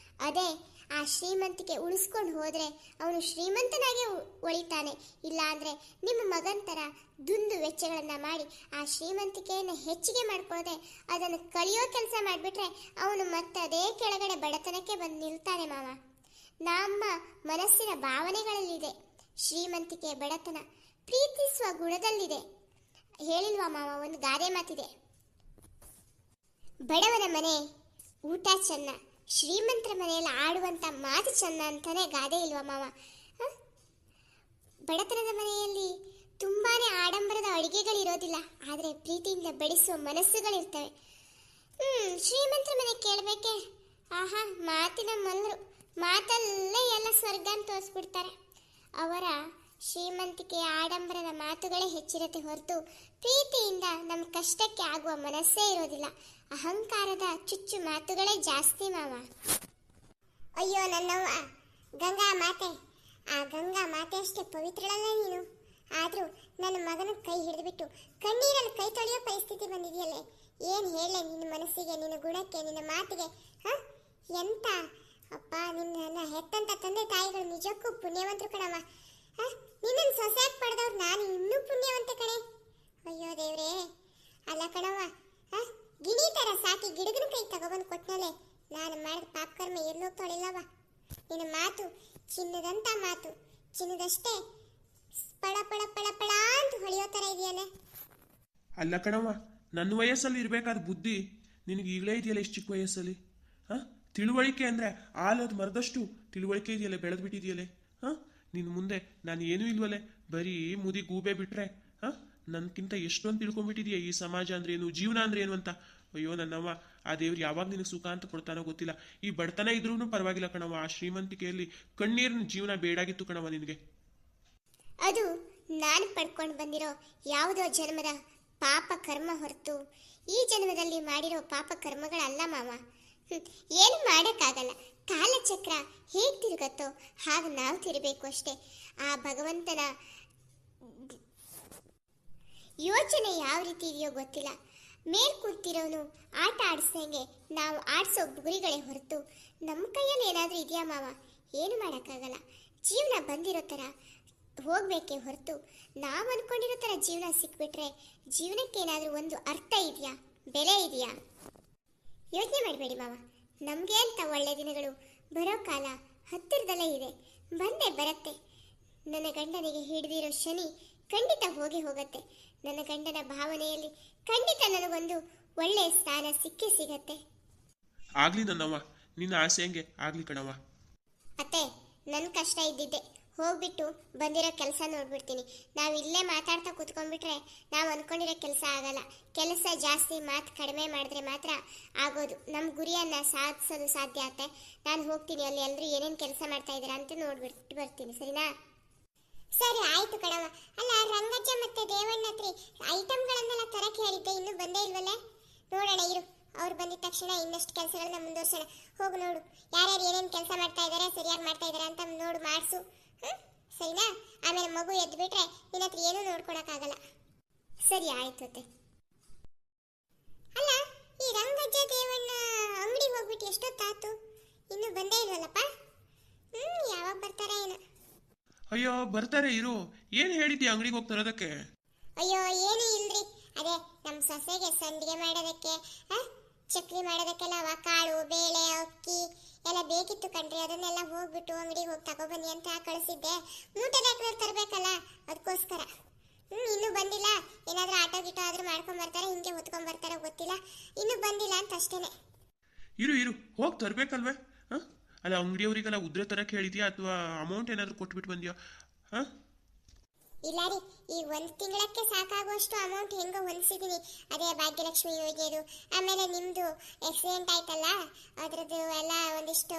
ಅದೇ ಆ ಶ್ರೀಮಂತಿಕೆ ಉಳಿಸ್ಕೊಂಡು ಹೋದರೆ ಅವನು ಶ್ರೀಮಂತನಾಗೆ ಉಳಿತಾನೆ. ಇಲ್ಲ ಅಂದರೆ ನಿಮ್ಮ ಮಗನ ಥರ ದುಂದು ವೆಚ್ಚಗಳನ್ನು ಮಾಡಿ ಆ ಶ್ರೀಮಂತಿಕೆಯನ್ನು ಹೆಚ್ಚಿಗೆ ಮಾಡ್ಕೊಳ್ಳದೆ ಅದನ್ನು ಕಳಿಯೋ ಕೆಲಸ ಮಾಡಿಬಿಟ್ರೆ ಅವನು ಮತ್ತೆ ಅದೇ ಕೆಳಗಡೆ ಬಡತನಕ್ಕೆ ಬಂದು ನಿಲ್ತಾನೆ ಮಾವ. ನಮ್ಮ ಮನಸ್ಸಿನ ಭಾವನೆಗಳಲ್ಲಿದೆ ಶ್ರೀಮಂತಿಕೆ, ಬಡತನ. ಪ್ರೀತಿಸುವ ಗುಣದಲ್ಲಿದೆ. ಹೇಳಿಲ್ವಾ ಮಾವ, ಒಂದು ಗಾದೆ ಮಾತಿದೆ, ಬಡವನ ಮನೆ ಊಟ ಚೆನ್ನ, ಶ್ರೀಮಂತರ ಮನೆಯಲ್ಲಿ ಆಡುವಂಥ ಮಾತು ಚೆನ್ನ ಅಂತಾನೆ ಗಾದೆ ಇಲ್ವಾ ಮಾವ? ಬಡತನದ ಮನೆಯಲ್ಲಿ ತುಂಬಾನೇ ಆಡಂಬರದ ಅಡುಗೆಗಳಿರೋದಿಲ್ಲ, ಆದರೆ ಪ್ರೀತಿಯಿಂದ ಬಡಿಸುವ ಮನಸ್ಸುಗಳಿರ್ತವೆ. ಶ್ರೀಮಂತರ ಮನೆ ಕೇಳಬೇಕೆ? ಆಹಾ, ಮಾತಿನ ಮಲ್ಲರು, ಮಾತಲ್ಲೇ ಎಲ್ಲ ಸ್ವರ್ಗ ಅಂತ ತೋರಿಸ್ಬಿಡ್ತಾರೆ. ಅವರ ಶ್ರೀಮಂತಿಕೆಯ ಆಡಂಬರದ ಮಾತುಗಳೇ ಹೆಚ್ಚಿರತ್ತೆ ಹೊರತು ಪ್ರೀತಿಯಿಂದ ನಮ್ಮ ಕಷ್ಟಕ್ಕೆ ಆಗುವ ಮನಸ್ಸೇ ಇರೋದಿಲ್ಲ. ಅಹಂಕಾರದ ಚುಚ್ಚು ಮಾತುಗಳೇ ಜಾಸ್ತಿ ಮಾವ. ಅಯ್ಯೋ ನನ್ನವ್ವ ಗಂಗಾ ಮಾತೆ, ಆ ಗಂಗಾ ಮಾತೆ ಅಷ್ಟೇ ಪವಿತ್ರಳಲ್ಲ ನೀನು. ಆದರೂ ನನ್ನ ಮಗನ ಕೈ ಹಿಡಿದುಬಿಟ್ಟು ಕಣ್ಣೀರಲ್ಲಿ ಕೈ ತೊಳೆಯೋ ಪರಿಸ್ಥಿತಿ ಬಂದಿದೆಯಲ್ಲೇ. ಏನು ಹೇಳಲೆ ನಿನ್ನ ಮನಸ್ಸಿಗೆ, ನಿನ್ನ ಗುಣಕ್ಕೆ, ನಿನ್ನ ಮಾತಿಗೆ? ಎಂತ ಅಪ್ಪ, ನಿನ್ನ ಹೆತ್ತಂತ ತಂದೆ ತಾಯಿಗಳು ನಿಜಕ್ಕೂ ಪುಣ್ಯವಂತರು ಕಣವ. ನಿನ್ನನ್ನು ಸೊಸೆಯಾಗಿ ಪಡೆದವ್ರು ನಾನು ಇನ್ನೂ ಪುಣ್ಯವಂತ ಕಣೆ. ಅಯ್ಯೋ ದೇವ್ರೇ, ಅಲ್ಲ ಕಣವ, ಗಿಣಿ ಥರ ಸಾಕಿ ಗಿಡಗನ ಕೈ ತಗೊಬಂದು ಕೊಟ್ಟನಲೆ, ನಾನು ಮಾಡಿದ ಪಾಪಕರ್ಮ ಎಲ್ಲೋಗ್ತಾಳಿಲ್ಲವ. ನಿನ್ನ ಮಾತು ಚಿನ್ನದಂತ ಮಾತು, ಚಿನ್ನದಷ್ಟೇ ಪಳ ಪಳ ಪಳ ಪಳ ಅಂತ ಹೊಳೆಯೋ ಥರ ಇದೆಯಲ್ಲ. ಅಲ್ಲ ಕಣವ್ವ, ನನ್ನ ವಯಸ್ಸಲ್ಲಿ ಇರಬೇಕಾದ ಬುದ್ಧಿ ನಿನಗೆ ಈಗಲೇ ಇದೆಯಲ್ಲ ಇಷ್ಟು ಚಿಕ್ಕ ವಯಸ್ಸಲ್ಲಿ. ತಿಳುವಳಿಕೆ ಅಂದರೆ ಆಲದ ಮರದಷ್ಟು ತಿಳುವಳಿಕೆ ಇದೆಯಲ್ಲ, ಬೆಳೆದು ಬಿಟ್ಟಿದೆಯಲ್ಲೇ. ನಿನ್ನ ಮುಂದೆ ನಾನು ಏನೂ ಇಲ್ವಲ್ಲೇ, ಬರೀ ಮುದಿ ಗೂಬೆ ಬಿಟ್ರೆ ನನ್ಕಿಂತ ಎಷ್ಟೊಂದು ತಿಳ್ಕೊಂಡ್ಬಿಟ್ಟಿದೀಯ ಈ ಸಮಾಜ ಅಂದ್ರೆ ಏನು, ಜೀವನ ಅಂದ್ರೆ ಏನು ಅಂತ. ಅಯ್ಯೋ ನನ್ನವ್ವ, ಆ ದೇವ್ರು ಯಾವಾಗ ನಿನಗೆ ಸುಖ ಅಂತ ಕೊಡ್ತಾನೋ ಗೊತ್ತಿಲ್ಲ. ಈ ಬಡತನ ಇದ್ರೂ ಪರವಾಗಿಲ್ಲ ಕಣವ್ವ, ಆ ಶ್ರೀಮಂತಿಕೆಯಲ್ಲಿ ಕಣ್ಣೀರಿನ ಜೀವನ ಬೇಡಾಗಿತ್ತು ಕಣವ್ವ ನಿನಗೆ. ಅದು ನಾನು ಪಡ್ಕೊಂಡು ಬಂದಿರೋ ಯಾವುದೋ ಜನ್ಮದ ಪಾಪ ಕರ್ಮ ಹೊರತು ಈ ಜನ್ಮದಲ್ಲಿ ಮಾಡಿರೋ ಪಾಪ ಕರ್ಮಗಳಲ್ಲ ಮಾವ. ಏನು ಮಾಡೋಕ್ಕಾಗಲ್ಲ. ಕಾಲಚಕ್ರ ಹೇಗೆ ತಿರುಗತ್ತೋ ಹಾಗೆ ನಾವು ತಿರುಗಬೇಕು ಅಷ್ಟೇ. ಆ ಭಗವಂತನ ಯೋಚನೆ ಯಾವ ರೀತಿ ಇದೆಯೋ ಗೊತ್ತಿಲ್ಲ. ಮೇಲ್ ಕೂತಿರೋನು ಆಟ ಆಡಿಸ್ದಂಗೆ ನಾವು ಆಡಿಸೋ ಗುರಿಗಳೇ ಹೊರತು ನಮ್ಮ ಕೈಯಲ್ಲಿ ಏನಾದರೂ ಇದೆಯಾ ಮಾವ? ಏನು ಮಾಡೋಕ್ಕಾಗಲ್ಲ. ಜೀವನ ಬಂದಿರೋ ಥರ ಹೋಗ್ಬೇಕೇ ಹೊರತು ನಾವು ಅಂದ್ಕೊಂಡಿರೋ ಥರ ಜೀವನ ಸಿಕ್ಬಿಟ್ರೆ ಜೀವನಕ್ಕೆ ಏನಾದರೂ ಒಂದು ಅರ್ಥ ಇದೆಯಾ, ಬೆಲೆ ಇದೆಯಾ? ಯೋಚನೆ ಮಾಡಬೇಡಿ ಮಾವ. ನಮಗೆ ಅಂತ ಒಳ್ಳೆ ದಿನಗಳು ಬರೋ ಕಾಲ ಹತ್ತಿರದಲ್ಲೇ ಇದೆ, ಬಂದೇ ಬರುತ್ತೆ. ನನ್ನ ಗಂಡನಿಗೆ ಹಿಡಿದಿರೋ ಶನಿ ಖಂಡಿತ ಹೋಗಿ ಹೋಗುತ್ತೆ. ನನ್ನ ಗಂಡನ ಭಾವನೆಯಲ್ಲಿ ಖಂಡಿತ ನನಗೊಂದು ಒಳ್ಳೆಯ ಸ್ಥಾನ ಸಿಕ್ಕೇ ಸಿಗತ್ತೆ. ಆಗ್ಲಿ ನನ್ನವ್ವ, ನಿನ್ನ ಆಸೆ ಹಂಗೆ ಆಗ್ಲಿ ಕಣವ್ವ. ಅತ್ತೆ, ನನ್ನ ಕಷ್ಟ ಇದ್ದಿದ್ದೆ. ಹೋಗ್ಬಿಟ್ಟು ಬಂದಿರೋ ಕೆಲಸ ನೋಡ್ಬಿಡ್ತೀನಿ. ನಾವು ಇಲ್ಲೇ ಮಾತಾಡ್ತಾ ಕೂತ್ಕೊಂಡ್ಬಿಟ್ರೆ ನಾವು ಅಂದ್ಕೊಂಡಿರೋ ಕೆಲಸ ಆಗಲ್ಲ. ಕೆಲಸ ಜಾಸ್ತಿ, ಮಾತು ಕಡಿಮೆ ಮಾಡಿದ್ರೆ ಮಾತ್ರ ಆಗೋದು. ನಮ್ಮ ಗುರಿಯನ್ನು ಸಾಧಿಸೋದು ಸಾಧ್ಯ ಆಗುತ್ತೆ. ನಾನು ಹೋಗ್ತೀನಿ, ಅಲ್ಲಿ ಎಲ್ಲರೂ ಏನೇನು ಕೆಲಸ ಮಾಡ್ತಾ ಇದ್ದೀರಾ ಅಂತ ನೋಡ್ಬಿಟ್ಟು ಬರ್ತೀನಿ, ಸರಿನಾ? ಸರಿ ಆಯ್ತು ಕಣವ. ಅಲ್ಲ, ರಂಗಜ್ಜ ಮತ್ತೆ ದೇವಣ್ಣ ಹತ್ರ ಐಟಮ್ಗಳನ್ನೆಲ್ಲ ತರಕ್ಕೆ ಹೇಳಿದ್ದೆ, ಇನ್ನೂ ಬಂದೇ ಇಲ್ವಲ್ಲೇ? ನೋಡೋಣ ಇರು, ಅವ್ರು ಬಂದಿದ ತಕ್ಷಣ ಇನ್ನಷ್ಟು ಕೆಲಸಗಳನ್ನ ಮುಂದುವರ್ಸೋಣ. ಹೋಗಿ ನೋಡು ಯಾರ್ಯಾರು ಏನೇನು ಕೆಲಸ ಮಾಡ್ತಾ ಇದ್ದಾರೆ, ಸರಿಯಾಗಿ ಮಾಡ್ತಾ ಇದ್ದಾರೆ ಅಂತ ನೋಡು, ಮಾಡಿಸು. ಸರಿನಾ? ಆಮೇಲೆ ಮಗು ಎದ್ದು ಬಿಟ್ರೆ ನಿನ್ನ ಹತ್ರ ಏನೂ ನೋಡ್ಕೊಳಕ್ಕಾಗಲ್ಲ. ಸರಿ ಆಯ್ತು ಅತ್ತೆ. ಅಲ್ಲ, ಈ ರಂಗಜ್ಜ ದೇವಣ್ಣ ಅಂಗಡಿಗೆ ಹೋಗ್ಬಿಟ್ಟು ಎಷ್ಟೊತ್ತಾತು, ಇನ್ನೂ ಬಂದೇ ಇಲ್ವಲ್ಲಪ್ಪ? ಯಾವಾಗ ಬರ್ತಾರ ಏನೋ? ಅಯ್ಯೋ ಬರ್ತಾರೆ ಇರು. ಏನು ಹೇಳಿದ್ಯಾ ಅಂಗಡಿಗೆ ಹೋಗಿ ತರೋದಕ್ಕೆ? ಅಯ್ಯೋ ಏನೂ ಇಲ್ರಿ, ಅದೇ ನಮ್ಮ ಸೊಸೆಗೆ ಸಂಡಿಗೆ ಮಾಡೋದಕ್ಕೆ, ಚಕ್ಲಿ ಮಾಡೋದಕ್ಕೆಲ್ಲ ಕಾಳು, ಬೇಳೆ, ಅಕ್ಕಿ ಎಲ್ಲ ಬೇಕಿತ್ತು ಕಣ್ರಿ. ಅದನ್ನೆಲ್ಲ ಹೋಗ್ಬಿಟ್ಟು ಅಂಗಡಿಗೆ ಹೋಗಿ ತಗೊಬನ್ನಿ ಅಂತ ಕಳಿಸಿದ್ದೆ. ಮೂಟೆ ದಾಖಲೆ ತರಬೇಕಲ್ಲ, ಅದಕ್ಕೋಸ್ಕರ. ಇನ್ನೂ ಬಂದಿಲ್ಲ. ಏನಾದರೂ ಆಟೋ ಗಿಟೋ ಆದರೂ ಮಾಡ್ಕೊಂಬರ್ತಾರೆ, ಹಿಂಗೆ ಹೊತ್ಕೊಂಬರ್ತಾರೋ ಗೊತ್ತಿಲ್ಲ. ಇನ್ನೂ ಬಂದಿಲ್ಲ ಅಂತ ಅಷ್ಟೇನೆ. ಇರು ಇರು, ಹೋಗಿ ತರಬೇಕಲ್ವೇ? ಅಲ್ಲ, ಅಂಗಡಿಯವರಿಗೆಲ್ಲ ಉದ್ರೆ ತರಕ್ಕೆ ಹೇಳಿದ್ಯಾ ಅಥವಾ ಅಮೌಂಟ್ ಏನಾದರೂ ಕೊಟ್ಬಿಟ್ಟು ಬಂದ್ಯಾ? ಇಲ್ಲ ರೀ, ಈ ಒಂದು ತಿಂಗಳಕ್ಕೆ ಸಾಕಾಗುವಷ್ಟು ಅಮೌಂಟ್ ಹೆಂಗೋ ಹೊಂದಿಸಿದ್ದೀನಿ. ಅದೇ ಭಾಗ್ಯಲಕ್ಷ್ಮಿ ಯೋಜನೆದು, ಆಮೇಲೆ ನಿಮ್ಮದು ಆಕ್ಸಿಡೆಂಟ್ ಆಯ್ತಲ್ಲ ಅದರದ್ದು ಎಲ್ಲ ಒಂದಿಷ್ಟು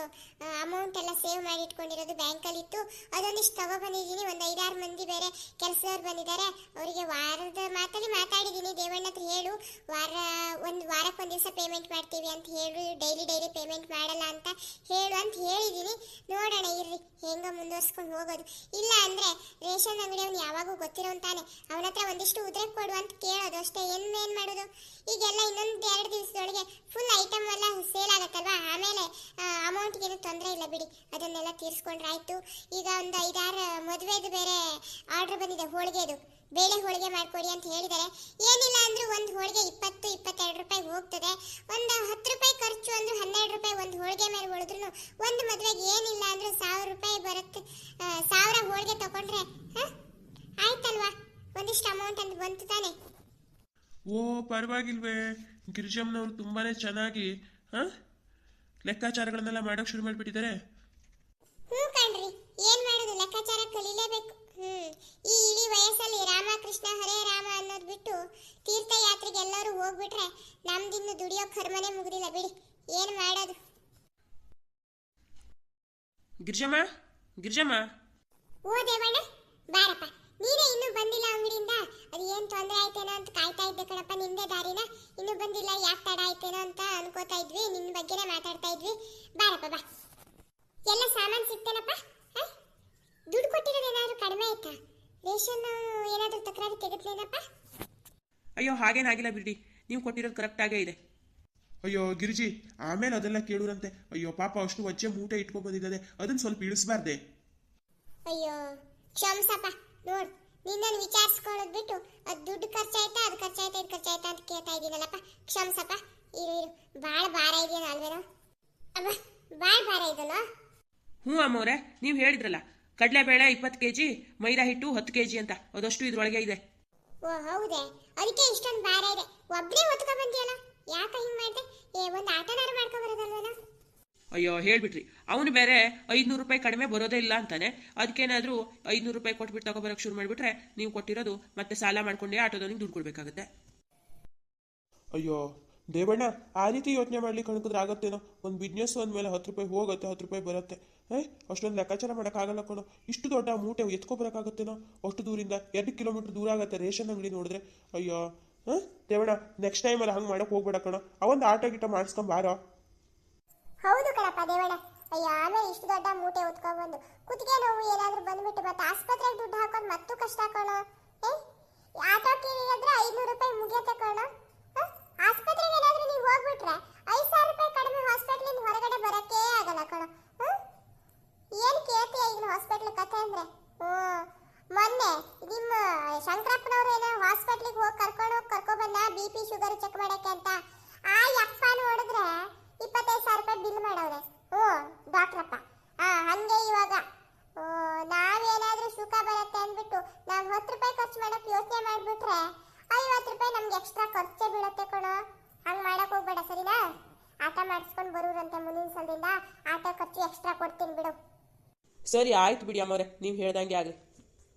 ಅಮೌಂಟ್ ಎಲ್ಲ ಸೇವ್ ಮಾಡಿ ಇಟ್ಕೊಂಡಿರೋದು ಬ್ಯಾಂಕಲ್ಲಿತ್ತು. ಅದೊಂದಿಷ್ಟು ತಗೊಬಂದಿದ್ದೀನಿ. ಒಂದು 5-6 ಮಂದಿ ಬೇರೆ ಕೆಲಸದವ್ರು ಬಂದಿದ್ದಾರೆ. ಅವರಿಗೆ ವಾರದ ಮಾತಲ್ಲಿ ಮಾತಾಡಿದ್ದೀನಿ. ದೇವಣ್ಣ ಹತ್ರ ಹೇಳು, ವಾರಕ್ಕೊಂದು ದಿವಸ ಪೇಮೆಂಟ್ ಮಾಡ್ತೀವಿ ಅಂತ ಹೇಳಿ, ಡೈಲಿ ಪೇಮೆಂಟ್ ಮಾಡಲ್ಲ ಅಂತ ಹೇಳು ಅಂತ ಹೇಳಿದ್ದೀನಿ. ನೋಡೋಣ ಇರ್ರಿ, ಹೆಂಗೋ ಮುಂದುವರ್ಸ್ಕೊಂಡು ಹೋಗೋದು. ಇಲ್ಲ ಅಂದರೆ ರೇಷನ್ ಅಂಗಡಿಯವನು ಯಾವಾಗೂ ಗೊತ್ತಿರೋಂತಾನೆ, ಅವನ ಹತ್ರ ಒಂದಿಷ್ಟು ಉದ್ರೆ ಕೊಡು ಅಂತ ಕೇಳೋದು ಅಷ್ಟೇ. ಏನು ಮಾಡೋದು? ಈಗೆಲ್ಲ ಇನ್ನೊಂದು 2 ದಿವಸದೊಳಗೆ ಫುಲ್ ಐಟಮ್ ಎಲ್ಲ ಸೇಲ್ ಆಗತ್ತಲ್ವಾ, ಆಮೇಲೆ ಅಮೌಂಟ್ಗೇನು ತೊಂದರೆ ಇಲ್ಲ ಬಿಡಿ, ಅದನ್ನೆಲ್ಲ ತೀರಿಸ್ಕೊಂಡ್ರೆ ಆಯಿತು. ಈಗ ಒಂದು 5-6 ಮದುವೆದು ಬೇರೆ ಆರ್ಡ್ರ್ ಬಂದಿದೆ, ಹೋಳಿಗೆದು. ಬೇಳೆ ಹೋಳಿಗೆ ಮಾಡಿಕೊಡಿ ಅಂತ ಹೇಳಿದ್ದಾರೆ. ಏನಿಲ್ಲ ಅಂದರೂ ಒಂದು ಹೋಳಿಗೆ 20-22 ರೂಪಾಯಿ ಹೋಗ್ತದೆ. ಒಂದು 10 ರೂಪಾಯಿ ಖರ್ಚು ಅಂದರೂ 12 ರೂಪಾಯಿ ಒಂದು ಹೋಳಿಗೆ ಮೇಲೆ ಉಳಿದ್ರು ಒಂದು ಮದುವೆಗೆ ಏನಿಲ್ಲ ಅಂದರೂ 1000 ರೂಪಾಯಿ ಬರುತ್ತೆ. 1000 ಹೋಳಿಗೆ ತಗೊಂಡ್ರೆ ಆಯ್ತಲ್ವಾ, ಒಂದಿಷ್ಟು ಅಮೌಂಟ್ ಅಂತ ಬಂತು ತಾನೆ. ಓ ಪರವಾಗಿಲ್ವೇ, ಗಿರಿಜಮ್ಮನವರು ತುಂಬಾನೇ ಚೆನ್ನಾಗಿ ಲೆಕ್ಕಾಚಾರಗಳನ್ನೆಲ್ಲ ಮಾಡೋಕೆ ಶುರು ಮಾಡಿಬಿಟ್ಟಿದ್ದಾರೆ. ಕಣ್ರಿ, ಏನ್ ಮಾಡೋದು, ಲೆಕ್ಕಾಚಾರ ಕಲೀಲೇಬೇಕು. ಈ ಇಡೀ ವಯಸ್ಸಲ್ಲಿ ರಾಮಕೃಷ್ಣ ಹರೇ ರಾಮ ಅನ್ನೋದು ಬಿಟ್ಟು ತೀರ್ಥಯಾತ್ರೆಗೆ ಎಲ್ಲರೂ ಹೋಗ್ಬಿಟ್ರೆ ನಮ್ದಿನ್ನು ದುಡಿಯೋ ಕರ್ಮನೇ ಮುಗಿದಿಲ್ಲ ಬಿಡಿ. ಏನ್ ಮಾಡೋದು? ಗಿರಿಜಮ್ಮ. ಓ ದೇವಣ್ಣ, ಬಾರಪ್ಪ. ನೀನೇ ಇನ್ನೂ ಬಂದಿಲ್ಲ ಅಂಗಡಿಯಿಂದ. ಅದು ಏನು ತೊಂದರೆ ಆಯ್ತೇನೋ ಅಂತ ಕಾಯ್ತಾ ಇದ್ದೆ ಕಣಪ್ಪ, ನಿಂದೇ ದಾರಿನ. ಇನ್ನೂ ಬಂದಿಲ್ಲ, ಯಾಕೆ ತಡ ಆಯ್ತೇನೋ ಅಂತ ಅನ್ಕೋತಾ ಇದ್ವಿ. ನಿನ್ನ ಬಗ್ಗೆನೇ ಮಾತಾಡ್ತಾ ಇದ್ವಿ. ಬಾರಪ್ಪ ಬಾ. ಎಲ್ಲ ಸಾಮಾನು ಸಿಗ್ತೇನಪ್ಪ? ದುಡ್ಡು ಕೊಟ್ಟಿರೋದೇನಾದ್ರೂ ಕಡಿಮೆ ಆಯ್ತಾ? ರೇಷನ್ ಏನಾದರೂ ತಕರಾರು ತೆಗೆದ್ಲೇನಪ್ಪ? ಅಯ್ಯೋ ಹಾಗೇನಾಗಿಲ್ಲ ಬಿಡಿ, ನೀವು ಕೊಟ್ಟಿರೋದು ಕರೆಕ್ಟಾಗೇ ಇದೆ. ಅಯ್ಯೋ ಗಿರಿಜಿ, ಆಮೇಲೆ ಅದೆಲ್ಲ ಕೇಳುರಂತೆ. ಅಯ್ಯೋ ಪಾಪ, ಅಷ್ಟು ವಜ್ಜೆ ಮೂಟೆ ಇಟ್ಕೊಂಡು ಬಂದಿದ್ದಾರೆ, ಅದನ್ನ ಸ್ವಲ್ಪ ಇಳಿಸ್ಬಾರ್ದೆ? ಅಯ್ಯೋ ಕ್ಷಮ್ಸಪ್ಪ. ನೋಡು, ನಿನ್ನನ್ನು ವಿಚಾರಿಸ್ಕೊಳ್ಳೋದು ಬಿಟ್ಟು ಅದು ದುಡ್ಡು ಖರ್ಚಾಯ್ತಾ, ಅದು ಖರ್ಚಾಯ್ತಾ, ಇದು ಖರ್ಚಾಯ್ತಾ ಅಂತ ಕೇಳ್ತಾ ಇದ್ದೀನಲ್ಲಪ್ಪ. ಕ್ಷಮ್ಸಪ್ಪ. ಇರು ಭಾಳ ಭಾರ ಇದೆಯೋ ಅಲ್ವೇನೋ? ಅಬ್ಬ ಬಾಯ್ ಬಾರ ಇದನ್ನು. ಹ್ಞೂ ಅಮ್ಮವ್ರೆ, ನೀವು ಹೇಳಿದ್ರಲ್ಲ ಕಡಲೆಬೇಳೆ 20 kg, ಮೈದಾ ಹಿಟ್ಟು 10 kg ಅಂತ, ಅದಷ್ಟು ಇದ್ರೊಳಗೆ ಇದೆ. ಓ ಹೌದೇ, ಅದಕ್ಕೆ ಇಷ್ಟೊಂದು ಭಾರ ಇದೆ. ಒಬ್ಬನೇ ಹೊತ್ಕೊ ಬಂದಿಯಲ್ಲ, ಯಾಕೆ ಹಿಂಗೆ ಮಾಡಿದೆ? ಒಂದು ಆಟನಾರು ಮಾಡ್ಕೊ ಬರೋದಲ್ವೇನೋ? ಅಯ್ಯೋ ಹೇಳ್ಬಿಟ್ರಿ, ಅವನು ಬೇರೆ 500 ರೂಪಾಯಿ ಕಡಿಮೆ ಬರೋದೇ ಇಲ್ಲ ಅಂತಾನೆ. ಅದಕ್ಕೇನಾದರೂ 500 ರೂಪಾಯಿ ಕೊಟ್ಬಿಟ್ಟು ತಗೊಬರೋಕೆ ಶುರು ಮಾಡಿಬಿಟ್ರೆ ನೀವು ಕೊಟ್ಟಿರೋದು ಮತ್ತೆ ಸಾಲ ಮಾಡ್ಕೊಂಡೆ ಆಟೋದವನಿಗೆ ದುಡ್ಡು ಕೊಡ್ಬೇಕಾಗುತ್ತೆ. ಅಯ್ಯೋ ದೇವಣ್ಣ, ಆ ರೀತಿ ಯೋಚನೆ ಮಾಡ್ಲಿಕ್ಕೆ ಅನ್ಕಿದ್ರೆ ಆಗತ್ತೇನೋ. ಒಂದು ಬಿಸ್ನೆಸ್ ಅಂದಮೇಲೆ 10 ರೂಪಾಯಿ ಹೋಗುತ್ತೆ, 10 ರೂಪಾಯಿ ಬರುತ್ತೆ. ಅಷ್ಟೊಂದು ಲೆಕ್ಕಾಚಾರ ಮಾಡೋಕ್ಕಾಗಲ್ಲ ಕಣೋ. ಇಷ್ಟು ದೊಡ್ಡ ಮೂಟೆ ಎತ್ಕೊಬರೋಕ್ಕಾಗತ್ತೇನೋ? ಅಷ್ಟು ದೂರಿಂದ 2 ಕಿಲೋಮೀಟರ್ ದೂರ ಆಗುತ್ತೆ ರೇಷನ್ ಅಂಗಡಿ ನೋಡಿದ್ರೆ. ಅಯ್ಯೋ ದೇವಣ್ಣ, ನೆಕ್ಸ್ಟ್ ಟೈಮ್ ಅಲ್ಲ ಹಂಗೆ ಮಾಡೋಕೆ ಹೋಗ್ಬೇಡ ಕಣೋ. ಅವೊಂದು ಆಟೋ ಗಿಟ ಮಾಡಿಸ್ಕೊಂಬಾರೋ. ಹೌದು ಕಣಪ್ಪ ದೇವಣ್ಣ. ಅಯ್ಯೋ ಆಮೇಲೆ ಇಷ್ಟು ದೊಡ್ಡ ಮೂಟೆ ಹೊತ್ಕೊಂಡ್ಬಂದು ಕುತ್ತಿಗೆ ನೋವು ಏನಾದರೂ ಬಂದ್ಬಿಟ್ಟು ಮತ್ತೆ ಆಸ್ಪತ್ರೆಗೆ ದುಡ್ಡು ಹಾಕೋದು ಮತ್ತೂ ಕಷ್ಟ ಕಣೋ. ಆಟೋಕ್ಕೆ ಹೇಳಿದ್ರೆ 500 ರೂಪಾಯಿ ಮುಗಿಯತ್ತೆ ಕಣೋ. ಆಸ್ಪತ್ರೆಗೆ ಏನಾದರೂ ನೀವು ಹೋಗ್ಬಿಟ್ರೆ 5,000 ರೂಪಾಯಿ ಕಡಿಮೆ ಹಾಸ್ಪಿಟ್ಲಿಂದ ಹೊರಗಡೆ ಬರೋಕ್ಕೇ ಆಗಲ್ಲ ಕಣೋ. ಏನು ಕೇಳ್ತೀಯ ಈಗಿನ ಹಾಸ್ಪಿಟ್ಲ್ ಕಥೆ ಅಂದರೆ? ಮೊನ್ನೆ ನಿಮ್ಮ ಶಂಕರಪ್ಪನವ್ರು ಏನೋ ಹಾಸ್ಪಿಟ್ಲಿಗೆ ಹೋಗಿ ಕರ್ಕೊಬಂದ BP ಶುಗರ್ ಚೆಕ್ ಮಾಡೋಕ್ಕೆ ಅಂತ. ಆ ಯಪ್ಪ ನೋಡಿದ್ರೆ 25,000 ರೂಪಾಯಿ ಬಿಲ್ ಮಾಡವ್ರೆ. ಡಾಕ್ಟ್ರಪ್ಪ. ಹಂಗೆ ಇವಾಗ ನಾವೇನಾದ್ರೂ ಸುಖ ಬರುತ್ತೆ ಅಂದ್ಬಿಟ್ಟು ನಾವು 10 ರೂಪಾಯಿ ಖರ್ಚು ಮಾಡೋಕೆ ಯೋಚನೆ ಮಾಡಿಬಿಟ್ರೆ 50 ರೂಪಾಯಿ ನಮ್ಗೆ ಎಕ್ಸ್ಟ್ರಾ ಖರ್ಚೇ ಬೀಳುತ್ತೆ ಕಣೋ. ಹಂಗೆ ಮಾಡಕ್ಕೆ ಹೋಗ್ಬೇಡ ಸರಿನಾ? ಆಟ ಮಾಡಿಸ್ಕೊಂಡು ಬರೋರಂತೆ ಮುಂದಿನ ಸಲದಿಂದ. ಆಟೋ ಖರ್ಚು ಎಕ್ಸ್ಟ್ರಾ ಕೊಡ್ತೀನಿ ಬಿಡು. ಸರಿ ಆಯ್ತು ಬಿಡಿ ಅಮ್ಮವ್ರೆ, ನೀವು ಹೇಳ್ದಂಗೆ ಆಗಲಿ.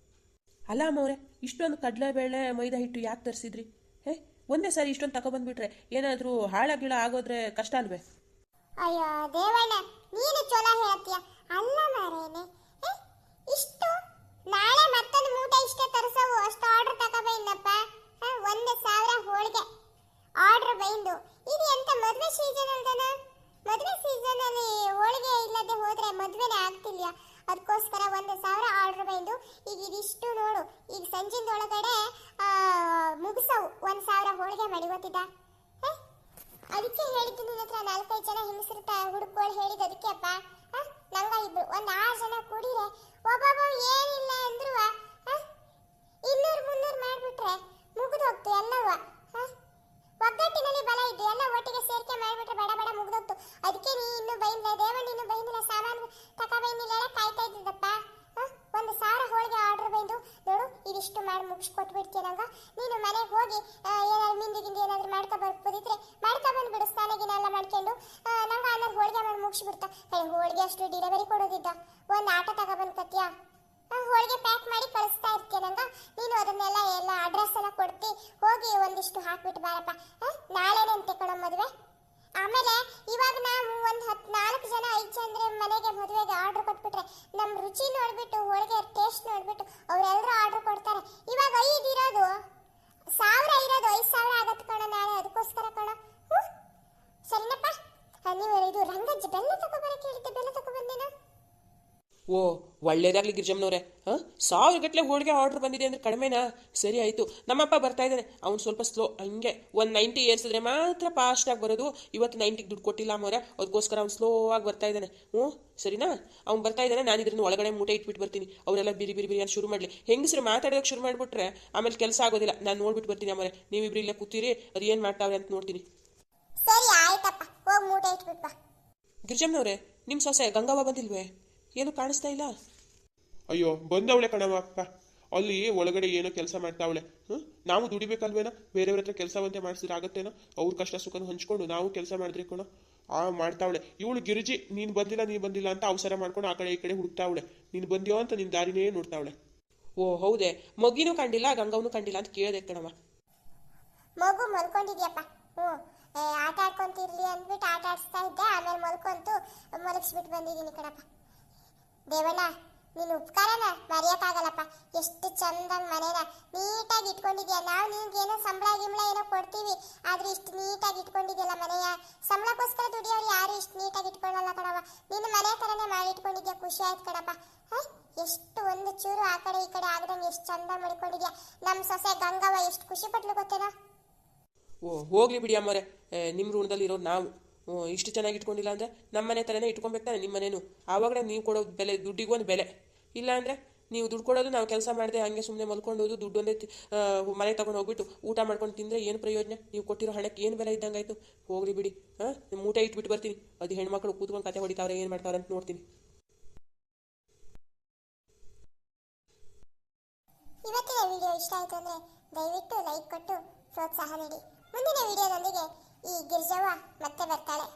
ಅಲ್ಲ ಅಮ್ಮವ್ರೆ, ಇಷ್ಟೊಂದು ಕಡಲೆಬೇಳೆ ಮೈದಾ ಹಿಟ್ಟು ಯಾಕೆ ತರಿಸಿದ್ರಿ? ಒಂದೇ ಸಾರಿ ಇಷ್ಟೊಂದು ತಗೊಬಂದ್ಬಿಟ್ರೆ ಏನಾದರೂ ಹಾಳಾಗಿಳ ಆಗೋದ್ರೆ ಕಷ್ಟ ಅಲ್ವೇ? ಅಯ್ಯೋ ದೇವಣ್ಣ, ನೀನು ಚಲೋ ಹೇಳ್ತೀಯ. ಅಲ್ಲ ಮಾರೇನೆ, ಇಷ್ಟು ನಾಳೆ ಮತ್ತೊಂದು ಮೂಟೆ ಇಷ್ಟೇ ತರಿಸವು. ಅಷ್ಟು ಆರ್ಡರ್ ತಗೋಬೈನಪ್ಪ. 1,000 ಹೋಳಿಗೆ ಆರ್ಡರ್ ಬೈಂದು. ಇದು ಎಂತ ಮದುವೆ ಸೀಸನ್ ಅಲ್ದನ? ಮದುವೆ ಸೀಸನ್ ಅಲ್ಲಿ ಹೋಳಿಗೆ ಇಲ್ಲದೆ ಹೋದ್ರೆ ಮದುವೆನೇ ಆಗ್ತಿಲ್ಲ. ಅದಕ್ಕೋಸ್ಕರ 1,000 ಆರ್ಡರ್ ಬೈಂದು. ಈಗ ಇದಿಷ್ಟು ನೋಡು, ಈಗ ಸಂಜಿಂದೊಳಗಡೆ ಮುಗಿಸವು 1,000 ಹೋಳಿಗೆ ಮಾಡಿ ಗೊತ್ತಿದ್ದ. ಅದಕ್ಕೆ ಹೇಳಿದ್ದು ನಿನ್ನ ಹತ್ರ 4-5 ಜನ ಹೆಂಗಸರು ಹುಡುಕೋಳು ಹೇಳಿದ್ದು ಅದಕ್ಕೆ ಅಪ್ಪ. ನಂಗ ಇಬ್ರು ಒಂದು 6 ಜನ ಕೂಡಿರೆ ಒಬ್ಬೊಬ್ಬ ಏನಿಲ್ಲ ಅಂದ್ರು 200-300 ಮಾಡ್ಬಿಟ್ರೆ ಮುಗಿದು ಹೋಗ್ತು ಎಲ್ಲವ. ಒಗ್ಗಟ್ಟಿನಲ್ಲಿ ಬಲ ಇದ್ದು ಎಲ್ಲ ಒಟ್ಟಿಗೆ ಸೇರ್ಕೆ ಮಾಡಿಬಿಟ್ರೆ ಬಡ ಬಡ ಮುಗಿದೋಗ್ತು. ಅದಕ್ಕೆ ನೀ ಇನ್ನು ಬೈಂದ ದೇವಣ್ಣ, ಇನ್ನು ಬೈಂದಿಲ್ಲ, ಸಾಮಾನು ತಗೋಬೈನಿಲ್ಲ, ಕಾಯ್ತಾ ಇದ್ದಿದ್ದಪ್ಪ. 1,000 ಹೋಳಿಗೆ ಆರ್ಡರ್ ಬೈಂದು ನೋಡು. ಇದಿಷ್ಟು ಮಾಡಿ ಮುಗಿಸ್ಕೊಟ್ಬಿಡ್ತೀಯ ನಂಗ. ನೀನು ಮನೆಗೆ ಹೋಗಿ ಏನಾದ್ರು ಮಿಂದಿ ಗಿಂದಿ ಏನಾದ್ರು ಮಾಡ್ಕೊಬರ್ಬೋದಿದ್ರೆ ಮಾಡ್ಕೊಬಂದ್ಬಿಡು. ಸ್ನಾನಗಿನ ಎಲ್ಲ ಮಾಡ್ಕೊಂಡು ನಂಗೆ ಆಮೇಲೆ ಹೋಳಿಗೆ ಮಾಡಿ ಮುಗಿಸ್ಬಿಡ್ತಾ. ಹೋಳಿಗೆ ಅಷ್ಟು ಡೆಲಿವರಿ ಕೊಡೋದಿದ್ದ. ಒಂದು ಆಟೋ ತಗೊಬಂದು ಕತ್ತೀಯ, ಹೋಳಿಗೆ ಪ್ಯಾಕ್ ಮಾಡಿ ಕಳಿಸ್ತಾ ಇರ್ತೀಯ ನಂಗ. ನೀನು ಅದನ್ನೆಲ್ಲ ಎಲ್ಲ ಅಡ್ರೆಸ್ ಎಲ್ಲ ಕೊಡ್ತಿ, ಹೋಗಿ ಒಂದಿಷ್ಟು ಹಾಕ್ಬಿಟ್ಟು ಬಾರಪ್ಪ. ನಾಳೆನೇ ಅಂತೆ ಕಣೋ ಮದುವೆ. ಆಮೇಲೆ ಇವಾಗ ನಾವು ಒಂದು 4 ಜನ 5 ಜನ ಮನೆಗೆ ಮದುವೆಗೆ ಆರ್ಡರ್ ಕೊಟ್ಬಿಟ್ರೆ ನಮ್ಮ ರುಚಿ ನೋಡ್ಬಿಟ್ಟು ಹೋಳಿಗೆ ಟೇಸ್ಟ್ ನೋಡ್ಬಿಟ್ಟು ಅವರೆಲ್ಲರೂ ಆರ್ಡರ್ ಕೊಡ್ತಾರೆ. ಇವಾಗ 5 ಇರೋದು 1,000 ಇರೋದು 5,000 ಆಗತ್ತೆ ಕಣೋ ನಾಳೆ. ಅದಕ್ಕೋಸ್ಕರ ಕಣೋ. ಸರಿನಪ್ಪ. ನೀವು ಇದು ರಂಗಜ್ಜ ಬೆಲ್ಲ ತಗೊಬರಕ್ಕೆ ಹೇಳಿದ್ದೆ, ಬೆಲ್ಲ ತಗೊಬಂದೇನಾ? ಓ ಒಳ್ಳೇದಾಗ್ಲಿ ಗಿರ್ಜಮ್ಮನವ್ರೆ. 1,000 ಗಟ್ಟಲೆ ಹೋಳಿಗೆ ಆರ್ಡರ್ ಬಂದಿದೆ ಅಂದ್ರೆ ಕಡಿಮೆನಾ? ಸರಿ ಆಯಿತು. ನಮ್ಮಪ್ಪ ಬರ್ತಾ ಇದ್ದಾನೆ, ಅವ್ನು ಸ್ವಲ್ಪ ಸ್ಲೋ. ಹಂಗೆ 190 ಏರ್ಸಿದ್ರೆ ಮಾತ್ರ ಫಾಸ್ಟಾಗಿ ಬರೋದು. ಇವತ್ತು 90ಗೆ ದುಡ್ಡು ಕೊಟ್ಟಿಲ್ಲ ಅಮ್ಮವ್ರೆ, ಅದಕ್ಕೋಸ್ಕರ ಅವ್ನು ಸ್ಲೋ ಆಗಿ ಬರ್ತಾ ಇದ್ದಾನೆ. ಸರಿನಾ? ಅವ್ನು ಬರ್ತಾ ಇದ್ದಾನೆ, ನಾನು ಇದ್ರನ್ನ ಒಳಗಡೆ ಮೂಟೆ ಇಟ್ಬಿಟ್ಟು ಬರ್ತೀನಿ. ಅವರೆಲ್ಲ ಬಿರಿ ಬಿರಿ ಬಿರಿ ಅಂತ ಶುರು ಮಾಡಲಿ. ಹೆಂಗಸರು ಮಾತಾಡೋಕೆ ಶುರು ಮಾಡಿಬಿಟ್ರೆ ಆಮೇಲೆ ಕೆಲಸ ಆಗೋದಿಲ್ಲ. ನಾನು ನೋಡ್ಬಿಟ್ಟು ಬರ್ತೀನಿ ಅಮ್ಮವ್ರೆ, ನೀವಿಬ್ರು ಇಲ್ಲೇ ಕೂತೀರಿ, ಅದು ಏನು ಮಾಡ್ತಾವ್ರೆ ಅಂತ ನೋಡ್ತೀನಿ. ಸರಿ ಆಯ್ತಪ್ಪ, ಹೋಗಿ ಮೂಟೆ ಇಟ್ಬಿಟ್ಟು ಬಾ. ಗಿರ್ಜಮ್ಮನವ್ರೆ, ನಿಮ್ಮ ಸೊಸೆ ಗಂಗವ್ವ ಬಂದಿಲ್ವೇ? ಏನು ಕಾಣಿಸ್ತಾ ಇಲ್ಲ. ಅಯ್ಯೋ ಬಂದವಳೆ ಕಣವ ಅಕ್ಕ. ಅಲ್ಲಿ ಒಳಗಡೆ ಏನೋ ಕೆಲಸ ಮಾಡ್ತಾವಳೆ. ನಾವು ದುಡಿಬೇಕಲ್ವೇನೋ, ಬೇರೆಯವ್ರ ಹತ್ರ ಕೆಲಸವಂತೆ ಮಾಡಿಸಿದ್ರೆ ಆಗತ್ತೇನೋ? ಅವ್ರ ಕಷ್ಟ ಸುಖನ ಹಂಚ್ಕೊಂಡು ನಾವು ಕೆಲಸ ಮಾಡಿದ್ರಿ ಕಣೋ. ಮಾಡ್ತಾವಳೆ ಇವಳು ಗಿರಿಜಿ. ನೀನು ಬಂದಿಲ್ಲ ಅಂತ ಅವಸರ ಮಾಡ್ಕೊಂಡು ಆ ಕಡೆ ಈ ಕಡೆ ಹುಡುಕ್ತಾವಳೆ. ನೀನು ಬಂದ್ಯೋ ಅಂತ ನಿನ್ನ ದಾರಿನೇ ನೋಡ್ತಾವಳೆ. ಓ ಹೌದೇ, ಮಗಿನೂ ಕಂಡಿಲ್ಲ ಗಂಗವನು ಕಂಡಿಲ್ಲ ಅಂತ ಕೇಳಿದೆ ಕಣವ. ಮಗು ಮಲ್ಕೊಂಡಿದ್ಯಪ್ಪ. ಆಟ ಆಡ್ಕೊಂತಿರ್ಲಿ ಅಂದ್ಬಿಟ್ಟು ಆಟ ಆಡಿಸ್ತಾ ಇದ್ದೆ. ಆಮೇಲೆ ಮಲಗಿಸ್ಬಿಟ್ಟು ಬಂದಿದ್ದೀನಿ ಕಣಪ್ಪ. ದೇವಣ್ಣ, ನೀನು ಉಪಕಾರನ ಮರೆಯೋಕ್ಕಾಗಲ್ಲಪ್ಪ. ಎಷ್ಟು ಚಂದಂಗೆ ಮನೇನ ನೀಟಾಗಿ ಇಟ್ಕೊಂಡಿದ್ಯಾ. ನಾವು ನಿನ್ಗೇನೋ ಸಂಬಳ ಗಿಂಬಳ ಏನೋ ಕೊಡ್ತೀವಿ, ಆದ್ರೆ ಇಷ್ಟು ನೀಟಾಗಿ ಇಟ್ಕೊಂಡಿದ್ಯಲ್ಲ ಮನೆಯ. ಸಂಬಳಕ್ಕೋಸ್ಕರ ದುಡಿಯೋರು ಯಾರು ಇಷ್ಟು ನೀಟಾಗಿ ಇಟ್ಕೊಳ್ಳಲ್ಲ ಕಣವ. ನೀನು ಮನೆ ಥರನೇ ಮಾಡಿ ಇಟ್ಕೊಂಡಿದ್ಯಾ. ಖುಷಿ ಆಯ್ತು ಕಣಪ್ಪ. ಎಷ್ಟು ಒಂದು ಚೂರು ಆ ಕಡೆ ಈ ಕಡೆ ಆಗದಂಗೆ ಎಷ್ಟು ಚಂದ ಮಾಡಿಕೊಂಡಿದ್ಯಾ. ನಮ್ಮ ಸೊಸೆ ಗಂಗವ್ವ ಎಷ್ಟು ಖುಷಿ ಪಟ್ಲು ಗೊತ್ತೇನೋ. ಓ ಹೋಗ್ಲಿ ಬಿಡಿ ಅಮ್ಮವ್ರೆ, ನಿಮ್ಮ ಋಣದಲ್ಲಿ ಇರೋರು ನಾವು. ಇಷ್ಟು ಚೆನ್ನಾಗಿ ಇಟ್ಕೊಂಡಿಲ್ಲ ಅಂದರೆ ನಮ್ಮ ಮನೆ ಥರನೇ ಇಟ್ಕೊಬೇಕು ತಾನೆ ನಿಮ್ಮ ಮನೇನು. ಆವಾಗಲೇ ನೀವು ಕೊಡೋ ಬೆಲೆ ದುಡ್ಡಿಗೂ ಒಂದು ಬೆಲೆ. ಇಲ್ಲ ಅಂದರೆ ನೀವು ದುಡ್ಡು ಕೊಡೋದು ನಾವು ಕೆಲಸ ಮಾಡಿದೆ ಹಂಗೆ ಸುಮ್ಮನೆ ಮಲ್ಕೊಂಡೋದು ದುಡ್ಡು ಒಂದೇ ಮನೆಗೆ ತಗೊಂಡು ಹೋಗ್ಬಿಟ್ಟು ಊಟ ಮಾಡ್ಕೊಂಡು ತಿಂದರೆ ಏನು ಪ್ರಯೋಜನ? ನೀವು ಕೊಟ್ಟಿರೋ ಹಣಕ್ಕೆ ಏನು ಬೆಲೆ ಇದ್ದಂಗಾಯ್ತು? ಹೋಗ್ಲಿ ಬಿಡಿ. ನಿಮ್ಮ ಊಟ ಇಟ್ಬಿಟ್ಟು ಬರ್ತೀನಿ. ಅದು ಹೆಣ್ಮಕ್ಳು ಕೂತ್ಕೊಂಡು ಕತೆ ಹೊಡಿತಾವ್ರೆ, ಏನು ಮಾಡ್ತಾವ್ರೆ ಅಂತ ನೋಡ್ತೀನಿ. ಇವತ್ತಿನ ವಿಡಿಯೋ ಇಷ್ಟ ಆಯಿತು ಅಂದರೆ ದಯವಿಟ್ಟು ಲೈಕ್ ಕೊಟ್ಟು ಪ್ರೋತ್ಸಾಹ ನೀಡಿ. ಮುಂದಿನ ವಿಡಿಯೋದೊಂದಿಗೆ ಈ ಗಿರ್ಜವ್ವ ಮತ್ತೆ ಬರ್ತಾಳೆ.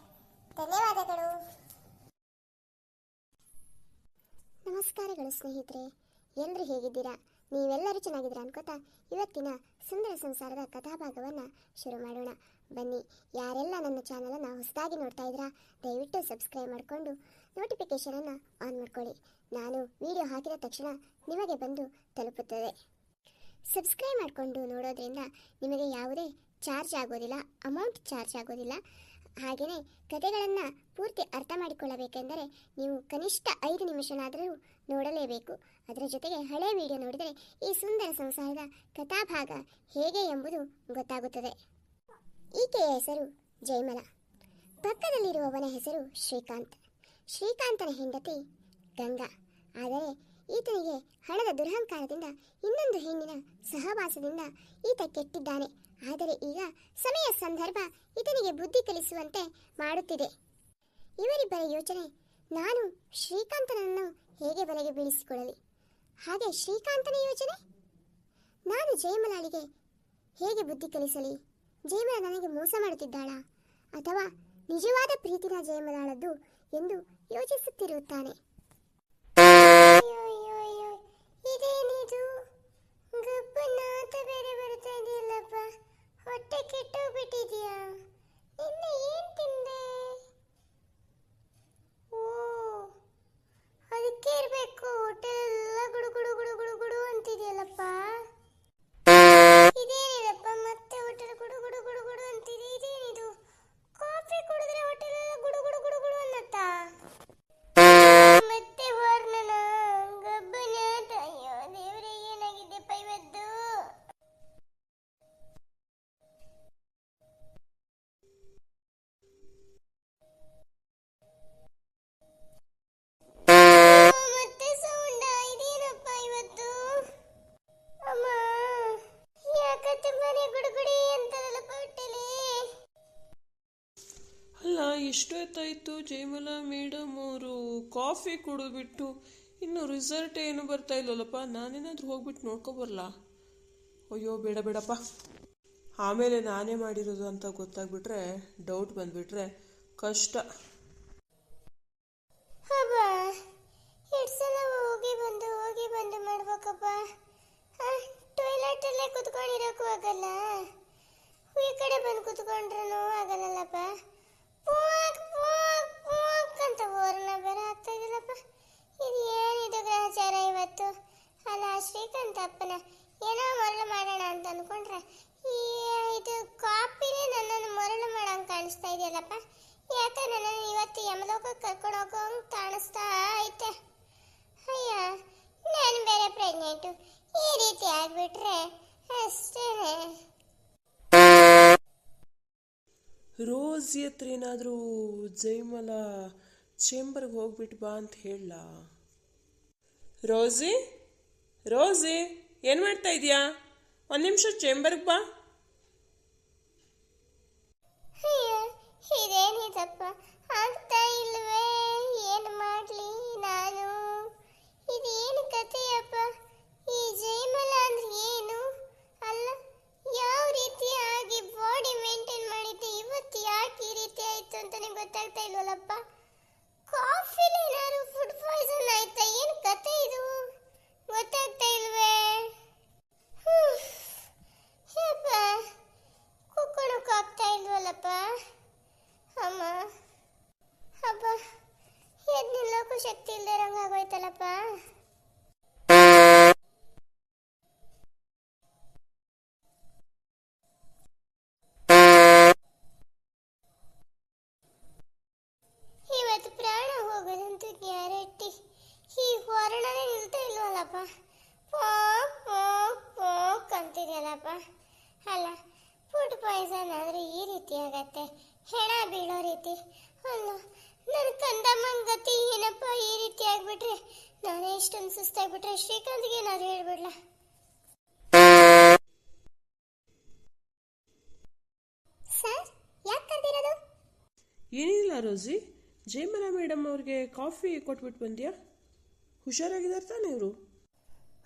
ಧನ್ಯವಾದಗಳು. ನಮಸ್ಕಾರಗಳು ಸ್ನೇಹಿತರೆ, ಎಲ್ಲರೂ ಹೇಗಿದ್ದೀರಾ? ನೀವೆಲ್ಲರೂ ಚೆನ್ನಾಗಿದ್ದೀರಾ ಅನ್ಕೋತಾ ಇವತ್ತಿನ ಸುಂದರ ಸಂಸಾರದ ಕಥಾಭಾಗವನ್ನು ಶುರು ಮಾಡೋಣ. ಬನ್ನಿ. ಯಾರೆಲ್ಲ ನನ್ನ ಚಾನಲನ್ನು ಹೊಸದಾಗಿ ನೋಡ್ತಾ ಇದ್ದೀರಾ ದಯವಿಟ್ಟು ಸಬ್ಸ್ಕ್ರೈಬ್ ಮಾಡಿಕೊಂಡು ನೋಟಿಫಿಕೇಷನನ್ನು ಆನ್ ಮಾಡ್ಕೊಳ್ಳಿ. ನಾನು ವಿಡಿಯೋ ಹಾಕಿದ ತಕ್ಷಣ ನಿಮಗೆ ಬಂದು ತಲುಪುತ್ತದೆ. ಸಬ್ಸ್ಕ್ರೈಬ್ ಮಾಡಿಕೊಂಡು ನೋಡೋದ್ರಿಂದ ನಿಮಗೆ ಯಾವುದೇ ಚಾರ್ಜ್ ಆಗೋದಿಲ್ಲ, ಅಮೌಂಟ್ ಚಾರ್ಜ್ ಆಗೋದಿಲ್ಲ. ಹಾಗೆಯೇ ಕಥೆಗಳನ್ನು ಪೂರ್ತಿ ಅರ್ಥ ಮಾಡಿಕೊಳ್ಳಬೇಕೆಂದರೆ ನೀವು ಕನಿಷ್ಠ 5 ನಿಮಿಷನಾದರೂ ನೋಡಲೇಬೇಕು. ಅದರ ಜೊತೆಗೆ ಹಳೆ ವಿಡಿಯೋ ನೋಡಿದರೆ ಈ ಸುಂದರ ಸಂಸಾರದ ಕಥಾಭಾಗ ಹೇಗೆ ಎಂಬುದು ಗೊತ್ತಾಗುತ್ತದೆ. ಈಕೆಯ ಹೆಸರು ಜಯಮಲ. ಪಕ್ಕದಲ್ಲಿರುವವನ ಹೆಸರು ಶ್ರೀಕಾಂತ್. ಶ್ರೀಕಾಂತನ ಹೆಂಡತಿ ಗಂಗಾ. ಆದರೆ ಈತನಿಗೆ ಹಣದ ದುರಹಂಕಾರದಿಂದ ಇನ್ನೊಂದು ಹೆಣ್ಣಿನ ಸಹವಾಸದಿಂದ ಈತ ಕೆಟ್ಟಿದ್ದಾನೆ. ಆದರೆ ಈಗ ಸಮಯ ಸಂದರ್ಭ ಈತನಿಗೆ ಬುದ್ಧಿ ಕಲಿಸುವಂತೆ ಮಾಡುತ್ತಿದೆ. ಇವರಿಬ್ಬರ ಯೋಚನೆ, ನಾನು ಶ್ರೀಕಾಂತನನ್ನು ಹೇಗೆ ಬಲೆಗೆ ಬೀಳಿಸಿಕೊಳ್ಳಲಿ? ಹಾಗೆ ಶ್ರೀಕಾಂತನ ಯೋಚನೆ, ನಾನು ಜಯಮಲಾಳಿಗೆ ಹೇಗೆ ಬುದ್ಧಿ ಕಲಿಸಲಿ? ಜಯಮಲ ನನಗೆ ಮೋಸ ಮಾಡುತ್ತಿದ್ದಾಳಾ ಅಥವಾ ನಿಜವಾದ ಪ್ರೀತಿನ ಜಯಮಲಾಳದ್ದು ಎಂದು ಯೋಚಿಸುತ್ತಿರುತ್ತಾನೆ. ಇದೇನಿದು ಗಬ್ಬನಾತ ಬೇರೆ ಬರ್ತಾ ಇದೆಯಲ್ಲಪ್ಪ, ಹೊಟ್ಟೆ ಕೆಟ್ಟೋಗ್ಬಿಟ್ಟಿದ್ಯಾ? ಇನ್ನು ಏನ್ ತಿಂದೆ? ಓ, ಅದಕ್ಕೆ ಇರ್ಬೇಕು ಹೊಟ್ಟೆ ಎಲ್ಲ ಗುಡು ಗುಡು ಗುಡು ಗುಡು ಗುಡು ಅಂತಿದೆಯಲ್ಲಪ್ಪ. ಇದೇನಿದಪ್ಪ ಮತ್ತೆ ಹೊಟ್ಟೆ ಗುಡು ಗುಡು ಗುಡು ಗುಡು ಅಂತಿದೆ? ಇದೇನಿದು? ಕಾಫಿ ಕುಡಿದ್ರೆ ಹೊಟ್ಟೆಲೆಲ್ಲ ಗುಡು ಗುಡು ಗುಡು ಗುಡು ಅನ್ನತ್ತಾ? ಮತ್ತೆ ವರ್ಣನ ಗಬ್ಬನಾಟ. ಅಯ್ಯೋ ದೇವರೇ, ಏನಾಗಿದ್ದೆಪ್ಪ ಇವತ್ತು? ಮತ್ತೆ ಸೌಂಡ. ಇದೇನಪ್ಪ ಇವತ್ತು? ಅಮ್ಮ, ಯಾಕತ್ತೆ ಮನೆ ಗುಡುಗುಡಿ ಅಂತದಲ್ಲಪ್ಪ ಹೊಟ್ಟೆಲಿ? ಅಲ್ಲ, ಎಷ್ಟು ಹೊತ್ತಾಯಿತು ಜಯಮಲಾ ಮೇಡಮ್ ಅವರು ಕಾಫಿ ಕುಡಿದ್ಬಿಟ್ಟು ಇನ್ನು ರಿಸಲ್ಟ್ ಏನು ಬರ್ತಾ ಇಲ್ಲಲ್ಲಪ್ಪ? ನಾನೇನಾದರೂ ಹೋಗ್ಬಿಟ್ಟು ನೋಡ್ಕೊಬರಲ್ಲ? ಅಯ್ಯೋ ಬೇಡ ಬೇಡಪ್ಪ, ಆಮೇಲೆ ನಾನೇ ಮಾಡಿರೋದು ಅಂತ ಗೊತ್ತಾಗ್ಬಿಟ್ರೆ, ಡೌಟ್ ಬಂದುಬಿಟ್ರೆ ಕಷ್ಟ. ಹಬ್ಬ, ಎಷ್ಟು ಸಲ ಹೋಗಿ ಬಂದು ಮಾಡ್ಬೇಕಪ್ಪ. ಟಾಯ್ಲೆಟಲ್ಲೇ ಕುತ್ಕೊಂಡಿರೋಕ್ಕೂ ಆಗಲ್ಲ, ಈ ಕಡೆ ಬಂದು ಕುತ್ಕೊಂಡ್ರೂ ಆಗಲ್ಲಲ್ಲಪ್ಪ. ಪೋಕ್ ಪೋಕ್ ಪೋಕ್ ಅಂತ ಓರ್ನ ಬೇರೆ ಆಗ್ತಾ ಇದಿಲ್ಲಪ್ಪ. ಇದು ಏನಿದು ಗ್ರಹಚಾರ ಇವತ್ತು? ಅಲ್ಲ, ಶ್ರೀಕಾಂತ ಅಪ್ಪನ ಏನೋ ಮರಳು ಮಾಡೋಣ ಅಂತ ಅನ್ಕೊಂಡ್ರೆ ಇದು ಕಾಪಿನೇ ನನ್ನನ್ನು ಮರಳು ಮಾಡೋಂಗೆ ಕಾಣಿಸ್ತಾ ಇದೆಯಲ್ಲಪ್ಪ. ಯಾಕೆ ನನ್ನನ್ನು ಇವತ್ತು ಯಮಲೋಕಕ್ಕೆ ಕರ್ಕೊಂಡು ಹೋಗೋಂಗೆ ಕಾಣಿಸ್ತಾ ಐತೆ? ಅಯ್ಯ, ನಾನು ಬೇರೆ ಪ್ರೆಗ್ನೆಂಟು. ಈ ರೀತಿ ಆಗ್ಬಿಟ್ರೆ ಅಷ್ಟೇನೆ. ರೋಸಿ ಹತ್ರ ಏನಾದರೂ ಜಯಮಲಾ ಚೇಂಬರ್ಗೆ ಹೋಗ್ಬಿಟ್ಟು ಬಾ ಅಂತ ಹೇಳ. ರೋಸಿ, ರೋಸಿ, ಏನು ಮಾಡ್ತಾ ಇದೀಯಾ? ಒಂದು ನಿಮಿಷ ಚೇಂಬರ್ಗೆ ಬಾ. ಅಯ್ಯ, ಇದೇನಿದಪ್ಪ, ಆಗ್ತಾ ಇಲ್ವೇ? ಏನು ಮಾಡಲಿ ನಾನು? ಇದೇನು ಕಥೆಯಪ್ಪ? ಈ ಜಯಮಲ ಅಂದ್ರೆ ಏನು? ಅಲ್ಲ, ಯಾವ ರೀತಿಯಾಗಿ ಬಾಡಿ ಮೇಂಟೈನ್ ಮಾಡಿದ್ದೆ, ಇವತ್ತು ಯಾಕೆ ಈ ರೀತಿ ಆಯ್ತು ಅಂತಾನೆ ಗೊತ್ತಾಗ್ತಾ ಇಲ್ವಲ್ಲಪ್ಪ. ಕಾಫಿಲಿ ಏನಾದ್ರು ಫುಡ್ ಪಾಯ್ಸನ್ ಆಯ್ತಾ? ಏನು ಕತೆ ಇದು? ಗೊತ್ತಾಗ್ತಾ ಇಲ್ವೇ? ಯಪ್ಪ, ಕುಕ್ಕೊಳಕ್ಕೆ ಆಗ್ತಾ ಇಲ್ವಲ್ಲಪ್ಪ. ಅಮ್ಮ, ಹಬ್ಬ, ಎದ್ದು ನಿಲ್ಲೋಕ್ಕೂ ಶಕ್ತಿ ಇಲ್ಲದೆ ಇರೋಂಗಾಗೋಯ್ತಲ್ಲಪ್ಪ. ಇವತ್ತು ಪ್ರಾಣ ಹೋಗೋದಂತೂ ಗ್ಯಾರಂಟಿ. ಈ ವರ್ಣನೆ ನಿಲ್ತಾ ಇಲ್ವಲ್ಲಪ್ಪ. ಪೋಕ್ ಪೋಕ್ ಪೋಕ್ ಅಂತಿದೆಯಲ್ಲಪ್ಪ. ಅಲ್ಲ, ಫುಡ್ ಪಾಯ್ಸನ್ ಆದರೆ ಈ ರೀತಿ ಆಗತ್ತೆ, ಹೆಣ ಬೀಳೋ ರೀತಿ. ಅಲ್ಲ, ನನ್ನ ಕಂದಮ್ಮನ ಗತಿ ಏನಪ್ಪ? ಈ ರೀತಿ ಆಗ್ಬಿಟ್ರೆ ನಾನೇ ಇಷ್ಟೊಂದು ಸುಸ್ತಾಗ್ಬಿಟ್ರೆ ಶ್ರೀಕಾಂತ್ಗೆ ಏನಾದ್ರು ಹೇಳ್ಬಿಡ್ಲ. ಸರ್, ಯಾಕೆ ಕರೆದಿರೋದು? ಏನಿಲ್ಲ ರೋಸಿ, ಜಯಮಲ ಮೇಡಮ್ ಅವ್ರಿಗೆ ಕಾಫಿ ಕೊಟ್ಬಿಟ್ಟು ಬಂದ್ಯಾ? ಹುಷಾರಾಗಿದ್ದಾರೆ ತಾನೇ ಇವರು?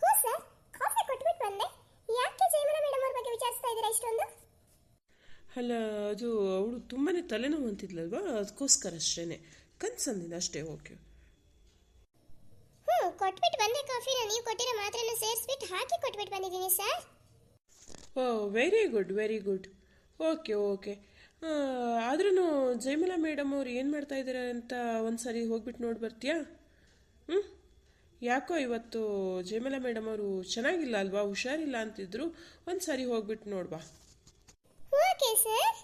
ಹ್ಞೂ ಸರ್, ಕಾಫಿ ಕೊಟ್ಬಿಟ್ಟು ಬಂದೆ. ಯಾಕೆ ಜಯಮಲ ಮೇಡಮ್ ಅವ್ರ ಬಗ್ಗೆ ವಿಚಾರಿಸ್ತಾ ಇದ್ದೀರಾ ಇಷ್ಟೊಂದು? ಅಲ್ಲ, ಅದು ಅವಳು ತುಂಬಾ ತಲೆನೋವು ಅಂತಿದ್ಲಲ್ವಾ, ಅದಕ್ಕೋಸ್ಕರ ಅಷ್ಟೇ. ಕನ್ಸಂದಿನ ಅಷ್ಟೇ. ಓಕೆ. ಕೊಟ್ಬಿಟ್ಟು ಬಂದೆ ಕಾಫಿನ. ನೀವು ಕೊಟ್ಟಿರೋ ಮಾತ್ರೆನ ಸೇರಿಸ್ಬಿಟ್ಟು ಹಾಕಿ ಕೊಟ್ಬಿಟ್ಟು ಬಂದಿದ್ದೀನಿ sir. Oh, very good, very good. Okay okay. ಆದ್ರೂ ಜಯಮಲ ಮೇಡಮ್ ಅವ್ರು ಏನು ಮಾಡ್ತಾ ಇದ್ದಾರೆ ಅಂತ ಒಂದ್ಸರಿ ಹೋಗ್ಬಿಟ್ಟು ನೋಡಿ ಬರ್ತೀಯಾ? ಯಾಕೋ ಇವತ್ತು ಜಯಮಲ ಮೇಡಮ್ ಅವರು ಚೆನ್ನಾಗಿಲ್ಲ ಅಲ್ವಾ, ಹುಷಾರಿಲ್ಲ ಅಂತಿದ್ರು. ಒಂದ್ಸರಿ ಹೋಗ್ಬಿಟ್ಟು ನೋಡ್ಬಾ. Okay sir.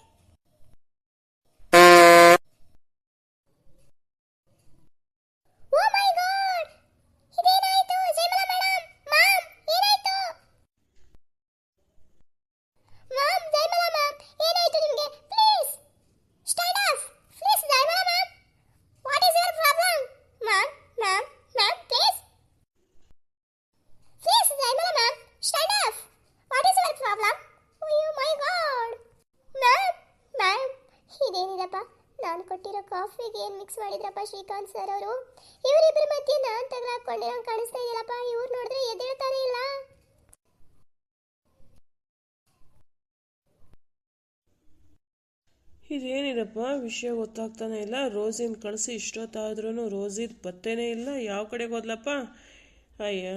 Oh my god, ಇದೇನಾಯ್ತು ಜಯಮಲ ಮೇಡಮ್? ಮ್ಯಾಮ್, ಏನಾಯ್ತು? ಮ್ಯಾಮ್, ಜಯಮಲ ಮ್ಯಾಮ್, ಏನಾಯ್ತು ನಿಮಗೆ? Please stand up. Please Jayamala ma'am, what is your problem? Ma'am, ma'am, ma'am, please. Please Jayamala ma'am, stand up. What is your problem? Oh my god. Ma'am, ma'am, ಇದೇನಿದಪ್ಪ? ನಾನು ಕೊಟ್ಟಿರೋ ಕಾಫಿಗೆ ಏನು mix ಮಾಡಿದ್ರಪ್ಪ Srikanth sir ಅವರು? ಇವರಿಬ್ಬರ ಮಧ್ಯೆ ನಾನು ತಗಲಾಕೊಂಡಿರೋ ಕಾಣಿಸ್ತಾ ಇದೆಯಲ್ಲಪ್ಪ. ಇವ್ರು ನೋಡಿದ್ರೆ ಎದ್ದೇಳ್ತಾನೆ ಇಲ್ಲ. ಇದೇನಿದಪ್ಪ, ವಿಷಯ ಗೊತ್ತಾಗ್ತಾನೆ ಇಲ್ಲ. ರೋಸಿನ ಕಳಿಸಿ ಇಷ್ಟೊತ್ತಾದ್ರೂ ರೋಸಿದ್ ಪತ್ತೇನೇ ಇಲ್ಲ. ಯಾವ ಕಡೆಗೆ ಹೋದ್ಲಪ್ಪ? ಅಯ್ಯ,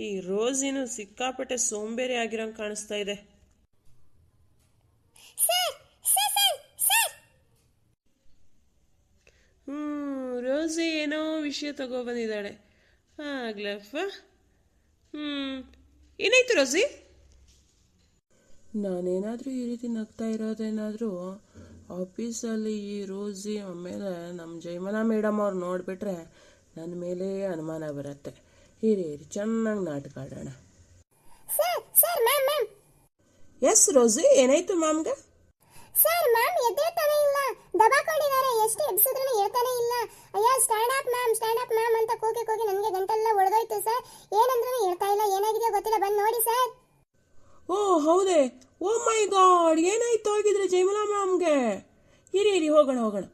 ಈ ರೋಸಿನು ಸಿಕ್ಕಾಪಟ್ಟೆ ಸೋಂಬೇರಿ ಆಗಿರೋಂಗೆ ಕಾಣಿಸ್ತಾ ಇದೆ. Sir, sir, sir, sir. Rosie ಏನೋ ವಿಷಯ ತಗೊಬಂದಿದ್ದಾಳೆ. ಆಗ್ಲಪ್ಪ. ಏನಾಯ್ತು ರೋಸಿ? ನಾನೇನಾದರೂ ಈ ರೀತಿ ನಗ್ತಾ ಇರೋದೇನಾದರೂ ಆಫೀಸಲ್ಲಿ ಈ ರೋಸಿ ಆಮೇಲೆ ನಮ್ಮ ಜಯಮಲ ಮೇಡಮ್ ಅವ್ರು ನೋಡಿಬಿಟ್ರೆ ನನ್ನ ಮೇಲೆ ಅನುಮಾನ ಬರುತ್ತೆ. ಹಿರಿ ಚೆನ್ನಾಗಿ ನಾಟಕ ಆಡೋಣ. Sir, sir, ma'am, ma'am. Yes Rosie, ಏನಾಯ್ತು ಮ್ಯಾಮ್ಗೆ? ಸರ್, ಮ್ಯಾಮ್ ಎದ್ದೇಳ್ತಾನೆ ಇಲ್ಲ. ದಬಾಕೊಂಡಿದ್ದಾರೆ. ಎಷ್ಟು ಎಬ್ಸಿದ್ರು ಹೇಳ್ತಾನೆ ಇಲ್ಲ. ಅಯ್ಯ, stand up ma'am, stand up ma'am ಅಂತ ಕೂಗಿ ಕೂಗಿ ನನಗೆ ಗಂಟೆಲ್ಲ ಒಡೆದೋಯ್ತು ಸರ್. ಏನಂದ್ರೂ ಹೇಳ್ತಾ ಇಲ್ಲ. ಏನಾಗಿದೆಯೋ ಗೊತ್ತಿಲ್ಲ, ಬಂದು ನೋಡಿ ಸರ್. ಓ ಹೌದೇ? ಓ ಮೈ ಗಾಡ್, ಏನಾಯ್ತು ಆಗಿದ್ರೆ ಜಯಮಲ ಮ್ಯಾಮ್ಗೆ? ಇರಿ ಹೋಗೋಣ.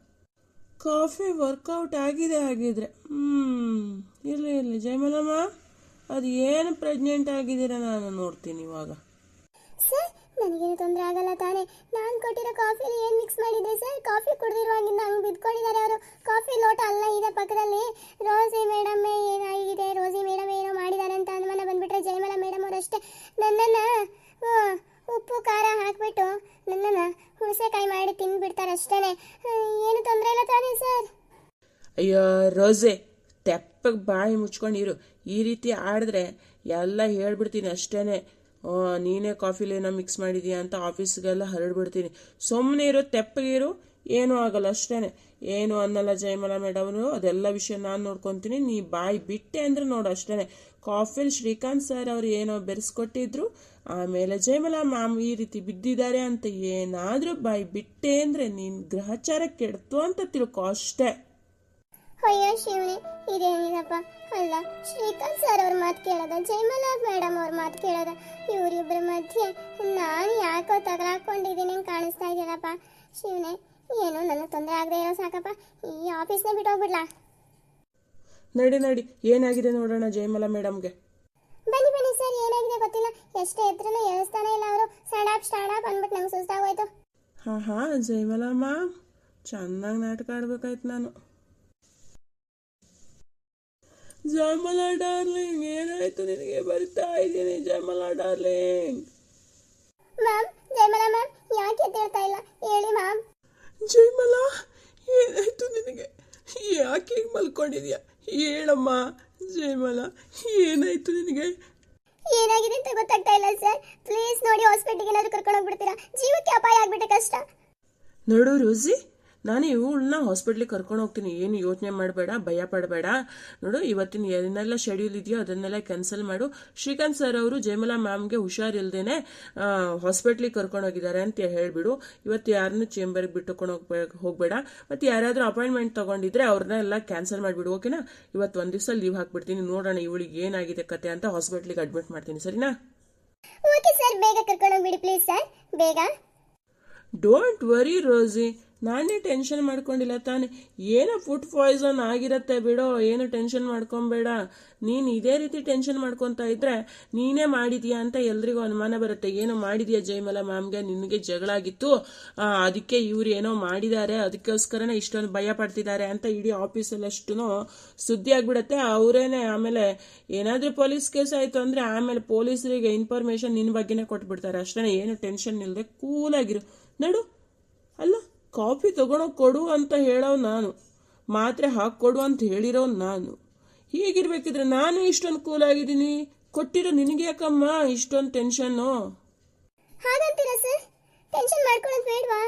ಕಾಫಿ ವರ್ಕೌಟ್ ಆಗಿದೆ ಆಗಿದ್ರೆ. ಇರಲಿ ಜಯಮಲ ಮ್ಯಾಮ್, ಅದು ಏನು ಪ್ರೆಗ್ನೆಂಟ್ ಆಗಿದ್ದೀರಾ ನಾನು ನೋಡ್ತೀನಿ ಇವಾಗ. ಸರ್, ನನಗೇನು ತೊಂದರೆ ಆಗಲ್ಲ ತಾನೆ? ನಾನು ಕೊಟ್ಟಿರೋ ಕಾಫಿಲಿ ಏನು ಮಿಕ್ಸ್ ಮಾಡಿದ್ದೆ ಸರ್? ಕಾಫಿ ಕುಡಿದಿರುವಾಗಿಂದ ಹಂಗೆ ಬಿದ್ಕೊಂಡಿದ್ದಾರೆ ಅವರು. ಕಾಫಿ ಲೋಟ ಅಲ್ಲ ಇದೆ ಪಕ್ಕದಲ್ಲಿ. ರೋಸಿ ಮೇಡಮ್ ಏನಾಗಿದೆ, ರೋಸಿ ಮೇಡಮ್ ಏನೋ ಮಾಡಿದ್ದಾರೆ ಅಂತ ಅನುಮಾನ ಬಂದ್ಬಿಟ್ರೆ ಜಯಮಲ ಮೇಡಮ್ ಅವರಷ್ಟೇ ನನ್ನನ್ನು ಉಪ್ಪು ಖಾರ ಹಾಕಿಬಿಟ್ಟು ನನ್ನನ್ನು ಹುಣಸೆಕಾಯಿ ಮಾಡಿ ತಿಂದ್ಬಿಡ್ತಾರೆ ಅಷ್ಟೇ. ಏನು ತೊಂದರೆ ಇಲ್ಲ ತಾನೇ ಸರ್? ಅಯ್ಯೋ ರೋಸೆ, ತೆಪ್ಪಗೆ ಬಾಯಿ ಮುಚ್ಕೊಂಡಿರು. ಈ ರೀತಿ ಆಡಿದ್ರೆ ಎಲ್ಲ ಹೇಳ್ಬಿಡ್ತೀನಿ ಅಷ್ಟೇ. ನೀನೇ ಕಾಫಿಲಿ ಏನೋ ಮಿಕ್ಸ್ ಮಾಡಿದೀಯ ಅಂತ ಆಫೀಸ್ಗೆಲ್ಲ ಹರಡ್ಬಿಡ್ತೀನಿ. ಸುಮ್ಮನೆ ಇರೋ, ತೆಪ್ಪಗಿರು, ಏನೂ ಆಗಲ್ಲ ಅಷ್ಟೇ. ಏನು ಅನ್ನಲ್ಲ ಜಯಮಲ ಮೇಡಮ್ನು. ಅದೆಲ್ಲ ವಿಷಯ ನಾನು ನೋಡ್ಕೊತೀನಿ. ನೀ ಬಾಯಿ ಬಿಟ್ಟೆ ಅಂದ್ರೆ ನೋಡು ಅಷ್ಟೇ. ಕಾಫಿಲಿ ಶ್ರೀಕಾಂತ್ ಸರ್ ಅವರು ಏನೋ ಬೆರೆಸ್ಕೊಟ್ಟಿದ್ರು, ಆಮೇಲೆ ಜಯಮಲ ಮ್ಯಾಮ್ ಈ ರೀತಿ ಬಿದ್ದಿದ್ದಾರೆ ಅಂತ ಏನಾದರೂ ಬಾಯಿ ಬಿಟ್ಟೆ ಅಂದರೆ ನೀನು ಗ್ರಹಚಾರ ಕೆಡ್ತು ಅಂತ ತಿಳ್ಕೊ ಅಷ್ಟೇ. ಅಯ್ಯೋ ಶಿವನೇ, ಇದೇನಿದಪ್ಪ? ಅಲ್ಲ, ಶ್ರೀಕಾಂತ್ ಸರ್ ಅವ್ರ ಮಾತು ಕೇಳೋದ, ಜಯಮಲ ಮೇಡಮ್ ಅವ್ರ ಮಾತು ಕೇಳೋದ? ಇವರಿಬ್ಬರ ಮಧ್ಯೆ ನಾನು ಯಾಕೋ ತಗಲಾಕೊಂಡಿದ್ದೀನಿ ಕಾಣಿಸ್ತಾ ಇದೆಯಲ್ಲಪ್ಪ. ಶಿವನೇ, ಏನು ನನಗೆ ತೊಂದರೆ ಆಗದೆ ಇರೋ ಸಾಕಪ್ಪ. ಈ ಆಫೀಸ್ನೇ ಬಿಟ್ಟೋಗ್ಬಿಡ್ಲಾ? ನಡಿ, ಏನಾಗಿದೆ ನೋಡೋಣ ಜಯಮಲ ಮೇಡಮ್ಗೆ. ಬನ್ನಿ ಸರ್, ಏನಾಗಿದೆ ಗೊತ್ತಿಲ್ಲ. ಎಷ್ಟು ಎತ್ತರನೂ ಎಳಿಸ್ತಾನೆ ಇಲ್ಲ ಅವರು. ಸ್ಟ್ಯಾಂಡ್ ಅಪ್ ಅಂದ್ಬಿಟ್ಟು ನಂಗೆ ಸುಸ್ತಾಗೋಯ್ತು. ಹಾಂ ಜಯಮಲ ಮ್ಯಾಮ್, ಚೆನ್ನಾಗಿ ನಾಟಕ ಆಡ್ಬೇಕಾಯ್ತು ನಾನು. ಜಯಮಲ ಡಾರ್ಲಿಂಗ್, ಏನಾಯ್ತು ನಿನಗೆ? ಬರ್ತಾ ಇದ್ದೀನಿ ಜಯಮಲ ಡಾರ್ಲಿಂಗ್. ಮ್ಯಾಮ್, ಜಯಮಲ ಮ್ಯಾಮ್, ಯಾಕೆ ಎದ್ದೇಳ್ತಾ ಇಲ್ಲ ಹೇಳಿ ಮ್ಯಾಮ್. ಜಯಮಲ, ಏನಾಯ್ತು ನಿನಗೆ? ಯಾಕೆ ಹಿಂಗೆ ಮಲ್ಕೊಂಡಿದ್ಯಾ? ಹೇಳಮ್ಮ ಜಯಮಲ, ಏನಾಯ್ತು ನಿನಗೆ? ಏನಾಗಿದೆ ಅಂತ ಗೊತ್ತಾಗ್ತಾ ಇಲ್ಲ ಸರ್. ಪ್ಲೀಸ್ ನೋಡಿ, ಹಾಸ್ಪಿಟಲ್ಗೆ ಏನಾದ್ರು ಕರ್ಕೊಂಡು ಹೋಗ್ಬಿಡ್ತೀರಾ? ಜೀವಕ್ಕೆ ಅಪಾಯ ಆಗ್ಬಿಟ್ಟೆ, ಕಷ್ಟ. ನೋಡು ರೋಸಿ, ನಾನು ಇವಳನ್ನ ಹಾಸ್ಪಿಟ್ಲಿಗೆ ಕರ್ಕೊಂಡು ಹೋಗ್ತೀನಿ, ಏನು ಯೋಚನೆ ಮಾಡಬೇಡ, ಭಯ ಪಡಬೇಡ. ನೋಡು, ಇವತ್ತಿನ ಏನೆಲ್ಲ ಶೆಡ್ಯೂಲ್ ಇದೆಯೋ ಅದನ್ನೆಲ್ಲ ಕ್ಯಾನ್ಸಲ್ ಮಾಡು. ಶ್ರೀಕಾಂತ್ ಸರ್ ಅವರು ಜಯಮಲಾ ಮ್ಯಾಮ್ಗೆ ಹುಷಾರಿಲ್ದೇನೆ ಹಾಸ್ಪಿಟ್ಲಿಗೆ ಕರ್ಕೊಂಡು ಹೋಗಿದ್ದಾರೆ ಅಂತ ಹೇಳ್ಬಿಡು. ಇವತ್ತು ಯಾರನ್ನೂ ಚೇಂಬರ್ಗೆ ಬಿಟ್ಟುಕೊಂಡು ಹೋಗ್ಬೇಡ. ಮತ್ತು ಯಾರಾದರೂ ಅಪಾಯಿಂಟ್ಮೆಂಟ್ ತಗೊಂಡಿದ್ರೆ ಅವ್ರನ್ನೆಲ್ಲ ಕ್ಯಾನ್ಸಲ್ ಮಾಡಿಬಿಡು, ಓಕೆನಾ? ಇವತ್ತು ಒಂದು ದಿವಸ ಲೀವ್ ಹಾಕ್ಬಿಡ್ತೀನಿ, ನೋಡೋಣ ಇವಳಿಗೆ ಏನಾಗಿದೆ ಕತೆ ಅಂತ. ಹಾಸ್ಪಿಟ್ಲಿಗೆ ಅಡ್ಮಿಟ್ ಮಾಡ್ತೀನಿ, ಸರಿನಾ? ಓಕೆ ಸರ್, ಬೇಗ ಕರ್ಕೊಂಡು ಹೋಗ್ಬಿಡಿ ಪ್ಲೀಸ್ ಸರ್, ಬೇಗ. ಡೋಂಟ್ ವರಿ ರೋಸಿ, ನಾನೇ ಟೆನ್ಷನ್ ಮಾಡ್ಕೊಂಡಿಲ್ಲ ತಾನೆ. ಏನೋ ಫುಡ್ ಪಾಯ್ಸನ್ ಆಗಿರತ್ತೆ ಬಿಡೋ, ಏನು ಟೆನ್ಷನ್ ಮಾಡ್ಕೊಬೇಡ. ನೀನು ಇದೇ ರೀತಿ ಟೆನ್ಷನ್ ಮಾಡ್ಕೊತಾ ಇದ್ರೆ ನೀನೇ ಮಾಡಿದ್ಯಾ ಅಂತ ಎಲ್ರಿಗೂ ಅನುಮಾನ ಬರುತ್ತೆ. ಏನೋ ಮಾಡಿದ್ಯಾ ಜಯಮಲಾ ಮ್ಯಾಮ್ಗೆ, ನಿನಗೆ ಜಗಳ ಆಗಿತ್ತು, ಅದಕ್ಕೆ ಇವ್ರು ಏನೋ ಮಾಡಿದ್ದಾರೆ, ಅದಕ್ಕೋಸ್ಕರನೇ ಇಷ್ಟೊಂದು ಭಯ ಪಡ್ತಿದ್ದಾರೆ ಅಂತ ಇಡೀ ಆಫೀಸಲ್ಲಷ್ಟು ಸುದ್ದಿ ಆಗ್ಬಿಡತ್ತೆ. ಅವರೇನೆ ಆಮೇಲೆ ಏನಾದರೂ ಪೊಲೀಸ್ ಕೇಸ್ ಆಯಿತು ಅಂದರೆ ಆಮೇಲೆ ಪೊಲೀಸರಿಗೆ ಇನ್ಫಾರ್ಮೇಶನ್ ನಿನ್ನ ಬಗ್ಗೆನೇ ಕೊಟ್ಬಿಡ್ತಾರೆ. ಅಷ್ಟೇ, ಏನು ಟೆನ್ಷನ್ ಇಲ್ಲದೆ ಕೂಲಾಗಿರು. ನಡು. ಅಲ್ಲ, ಕಾಫಿ ತಗೊಳಕ್ ಕೊಡು ಅಂತ ಹೇಳೋವು ನಾನು, ಮಾತ್ರೆ ಹಾಕ್ಕೊಡು ಅಂತ ಹೇಳಿರೋವು ನಾನು. ಹೀಗಿರ್ಬೇಕಿದ್ರೆ ನಾನು ಇಷ್ಟೊಂದು ಕೂಲಾಗಿದ್ದೀನಿ, ಕೊಟ್ಟಿರೋ ನಿನಗೆ ಯಾಕಮ್ಮ ಇಷ್ಟೊಂದು ಟೆನ್ಷನ್ನು? ಹಾಗಂತೀರಾ ಸರ್? ಟೆನ್ಷನ್ ಮಾಡ್ಕೊಳ್ಳೋದು ಬೇಡವಾ?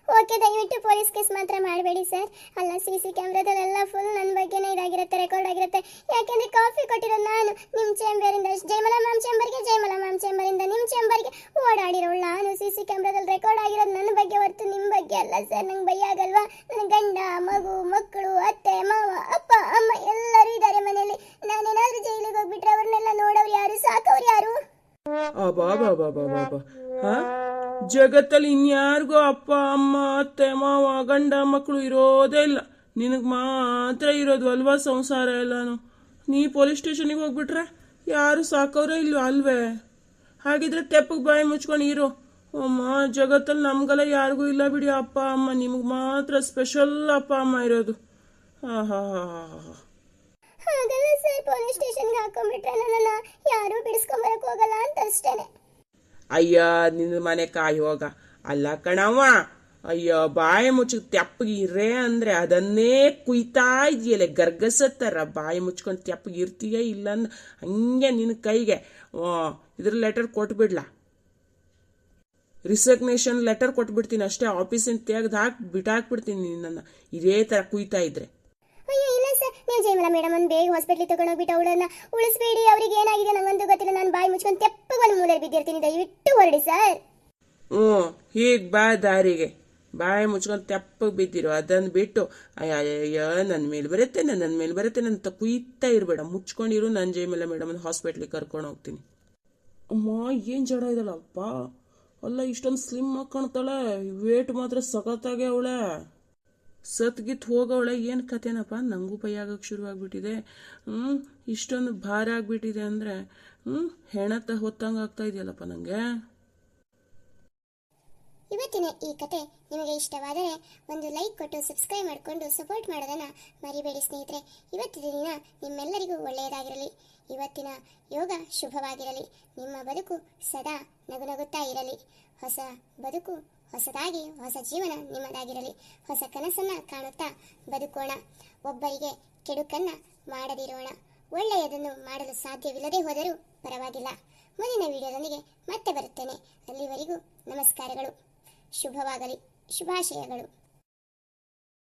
ಓಕೆ, ದಯವಿಟ್ಟು ಪೊಲೀಸ್ ಕೇಸ್ ಮಾತ್ರ ಮಾಡಬೇಡಿ ಸರ್. ಅಲ್ಲ, CC ಕ್ಯಾಮ್ರಾದಲ್ಲೆಲ್ಲ ಫುಲ್ ನನ್ನ ಬಗ್ಗೆನೇ ಇದಾಗಿರುತ್ತೆ, ರೆಕಾರ್ಡ್ ಆಗಿರುತ್ತೆ. ಯಾಕೆಂದ್ರೆ ಕಾಫಿ ಕೊಟ್ಟಿರೋ ನಾನು ನಿಮ್ಮ ಚೇಂಬರಿಂದ ಜಯಮಲಾ ಮ್ಯಾಮ್ ಚೇಂಬರ್ಗೆ, ಜಯಮಲಾ ಮ್ಯಾಮ್ ಚೇಂಬರಿಂದ ನಿಮ್ಮ ಚೇಂಬರ್ಗೆ ಓಡಾಡಿರೋಳು ನಾನು. CC ಕ್ಯಾಮ್ರಾದಲ್ಲಿ ರೆಕಾರ್ಡ್ ಆಗಿರೋದು ನನ್ನ ಬಗ್ಗೆ ಹೊರತು ನಿಮ್ಮ ಬಗ್ಗೆ ಅಲ್ಲ ಸರ್. ನಂಗೆ ಭಯ ಆಗಲ್ವಾ? ನನ್ನ ಗಂಡ, ಮಗು, ಮಕ್ಕಳು, ಅತ್ತೆ, ಮಾವ, ಅಪ್ಪ, ಅಮ್ಮ ಎಲ್ಲರೂ ಇದ್ದಾರೆ ಮನೆಯಲ್ಲಿ. ನಾನೇನಾದ್ರೂ ಜೈಲಿಗೆ ಹೋಗ್ಬಿಟ್ರೆ ಅವ್ರನ್ನೆಲ್ಲ ನೋಡೋರು ಯಾರು, ಸಾಕೋರು ಯಾರು? ಹಾ, ಜಗತ್ತಲ್ಲಿ ಇನ್ಯಾರಿಗೂ ಅಪ್ಪ, ಅಮ್ಮ, ಅತ್ತೆ, ಮಾವ, ಗಂಡ, ಮಕ್ಕಳು ಇರೋದೇ ಇಲ್ಲ. ನಿನಗೆ ಮಾತ್ರ ಇರೋದು ಅಲ್ವಾ ಸಂಸಾರ ಎಲ್ಲಾನು. ನೀ ಪೊಲೀಸ್ ಸ್ಟೇಷನಿಗೆ ಹೋಗ್ಬಿಟ್ರೆ ಯಾರು ಸಾಕೋರೇ ಇಲ್ಲ ಅಲ್ವೇ? ಹಾಗಿದ್ರೆ ತೆಪ್ಪಗೆ ಬಾಯಿ ಮುಚ್ಕೊಂಡು ಇರೋ. ಅಮ್ಮ, ಜಗತ್ತಲ್ಲಿ ನಮ್ಗೆಲ್ಲ ಯಾರಿಗೂ ಇಲ್ಲ ಬಿಡಿ ಅಪ್ಪ ಅಮ್ಮ, ನಿಮಗೆ ಮಾತ್ರ ಸ್ಪೆಷಲ್ ಅಪ್ಪ ಅಮ್ಮ ಇರೋದು. ಹಾಗಲ್ಲ ಸರ್, ಪೊಲೀಸ್ ಸ್ಟೇಷನ್ಗೆ ಹಾಕೊಂಡ್ಬಿಟ್ರೆ ನನ್ನನ್ನ ಯಾರು ಬಿಡಿಸ್ಕೊಂಬರಕ್ ಹೋಗಲ್ಲ ಅಂತ ಅಷ್ಟೇನೆ. ಅಯ್ಯ, ನಿನ್ನ ಮನೆ ಕಾಯಿ ಹೋಗ. ಅಲ್ಲ ಕಣವ್ವ, ಅಯ್ಯೋ ಬಾಯಿ ಮುಚ್ಚ ತೆಪ್ಪಗೆ ಇರೇ ಅಂದ್ರೆ ಅದನ್ನೇ ಕುಯ್ತಾ ಇದೆಯಲ್ಲ ಗರ್ಗಸತ್ತಾರ. ಬಾಯಿ ಮುಚ್ಕೊಂಡು ತೆಪ್ಪಗೆ ಇರ್ತೀಯ ಇಲ್ಲ ಅಂದ್ ಹಂಗೆ ನಿನ್ನ ಕೈಗೆ ಇದ್ರ ಲೆಟರ್ ಕೊಟ್ಬಿಡ್ಲಾ? ರಿಸಗ್ನೇಷನ್ ಲೆಟರ್ ಕೊಟ್ಬಿಡ್ತೀನಿ ಅಷ್ಟೇ. ಆಫೀಸಿನ ತೆಗೆದು ಬಿಟ್ಟಾಕ್ಬಿಡ್ತೀನಿ ನಿನ್ನನ್ನು ಇದೇ ಥರ ಕುಯ್ತಾ ಇದ್ರೆ. ಅಯ್ಯೋ ಇಲ್ಲ ಸರ್, ನೀವು ಜಯಮಲಾ ಮೇಡಮ್ ಒಂದು ಬೇಗ ಹಾಸ್ಪಿಟ್ಲಿಗೆ ತಗೊಂಡೋಗ್ಬಿಟ್ಟು ಅವಳನ್ನ ಉಳಿಸ್ಬೇಡಿ. ಅವ್ರಿಗೆ ಏನಾಗಿದೆ ನಂಗಂತೂ ಗೊತ್ತಿಲ್ಲ. ನಾನು ಬಾಯಿ ಮುಚ್ಕೊಂಡು ತೆಪ್ಪಗೆ ಒಂದು ಮೂಲೆಯಲ್ಲಿ ಬಿದ್ದಿರ್ತೀನಿ. ದಯವಿಟ್ಟು ಹೊರಡಿ ಸರ್. ಹೀಗೆ ಬಾ ದಾರಿಗೆ, ಬಾಯಿ ಮುಚ್ಕೊಂಡು ತೆಪ್ಪಗೆ ಬಿದ್ದಿರು. ಅದನ್ನು ಬಿಟ್ಟು ಅಯ್ಯಯ್ಯೋ ನನ್ನ ಮೇಲೆ ಬರುತ್ತೆ, ನನ್ನ ಮೇಲೆ ಬರುತ್ತೆ ನನ್ನ ಕುಯ್ತಾ ಇರಬೇಡ. ಮುಚ್ಕೊಂಡಿರು. ನಾನು ಜಯಮಲಾ ಮೇಡಮ್ ಹಾಸ್ಪಿಟ್ಲಿಗೆ ಕರ್ಕೊಂಡು ಹೋಗ್ತೀನಿ. ಅಮ್ಮ, ಏನು ಜಡ ಇದ್ದಾಳಪ್ಪ. ಅಲ್ಲ, ಇಷ್ಟೊಂದು ಸ್ಲಿಮ್ ಆಗಿ ಕಾಣ್ತಾಳೆ, ವೇಟ್ ಮಾತ್ರ ಸಖತ್ತಾಗೆ ಅವಳೆ. ಸತ್ಗಿತ್ ಹೋಗವಳೆ. ಏನು ಕತೆನಪ್ಪ, ನನಗೂ ಭಯ ಆಗಕ್ಕೆ ಶುರು ಆಗ್ಬಿಟ್ಟಿದೆ. ಇಷ್ಟೊಂದು ಭಾರ ಆಗ್ಬಿಟ್ಟಿದೆ ಅಂದರೆ ಹೆಣತ ಹೊತ್ತಂಗೆ ಆಗ್ತಾ ಇದೆಯಲ್ಲಪ್ಪ ನನಗೆ. ಇವತ್ತಿನ ಈ ಕತೆ ನಿಮಗೆ ಇಷ್ಟವಾದರೆ ಒಂದು ಲೈಕ್ ಕೊಟ್ಟು ಸಬ್ಸ್ಕ್ರೈಬ್ ಮಾಡಿಕೊಂಡು ಸಪೋರ್ಟ್ ಮಾಡೋದನ್ನು ಮರಿಬೇಡಿ ಸ್ನೇಹಿತರೆ. ಇವತ್ತಿನ ದಿನ ನಿಮ್ಮೆಲ್ಲರಿಗೂ ಒಳ್ಳೆಯದಾಗಿರಲಿ. ಇವತ್ತಿನ ಯೋಗ ಶುಭವಾಗಿರಲಿ. ನಿಮ್ಮ ಬದುಕು ಸದಾ ನಗುನಗುತ್ತಾ ಇರಲಿ. ಹೊಸ ಬದುಕು ಹೊಸದಾಗಿ, ಹೊಸ ಜೀವನ ನಿಮ್ಮದಾಗಿರಲಿ. ಹೊಸ ಕನಸನ್ನು ಕಾಣುತ್ತಾ ಬದುಕೋಣ. ಒಬ್ಬರಿಗೆ ಕೆಡುಕನ್ನ ಮಾಡದಿರೋಣ. ಒಳ್ಳೆಯದನ್ನು ಮಾಡಲು ಸಾಧ್ಯವಿಲ್ಲದೆ ಹೋದರೂ ಪರವಾಗಿಲ್ಲ. ಮುಂದಿನ ವಿಡಿಯೋದೊಂದಿಗೆ ಮತ್ತೆ ಬರುತ್ತೇನೆ. ಅಲ್ಲಿವರೆಗೂ ನಮಸ್ಕಾರಗಳು. ಶುಭವಾಗಲಿ. ಶುಭಾಶಯಗಳು.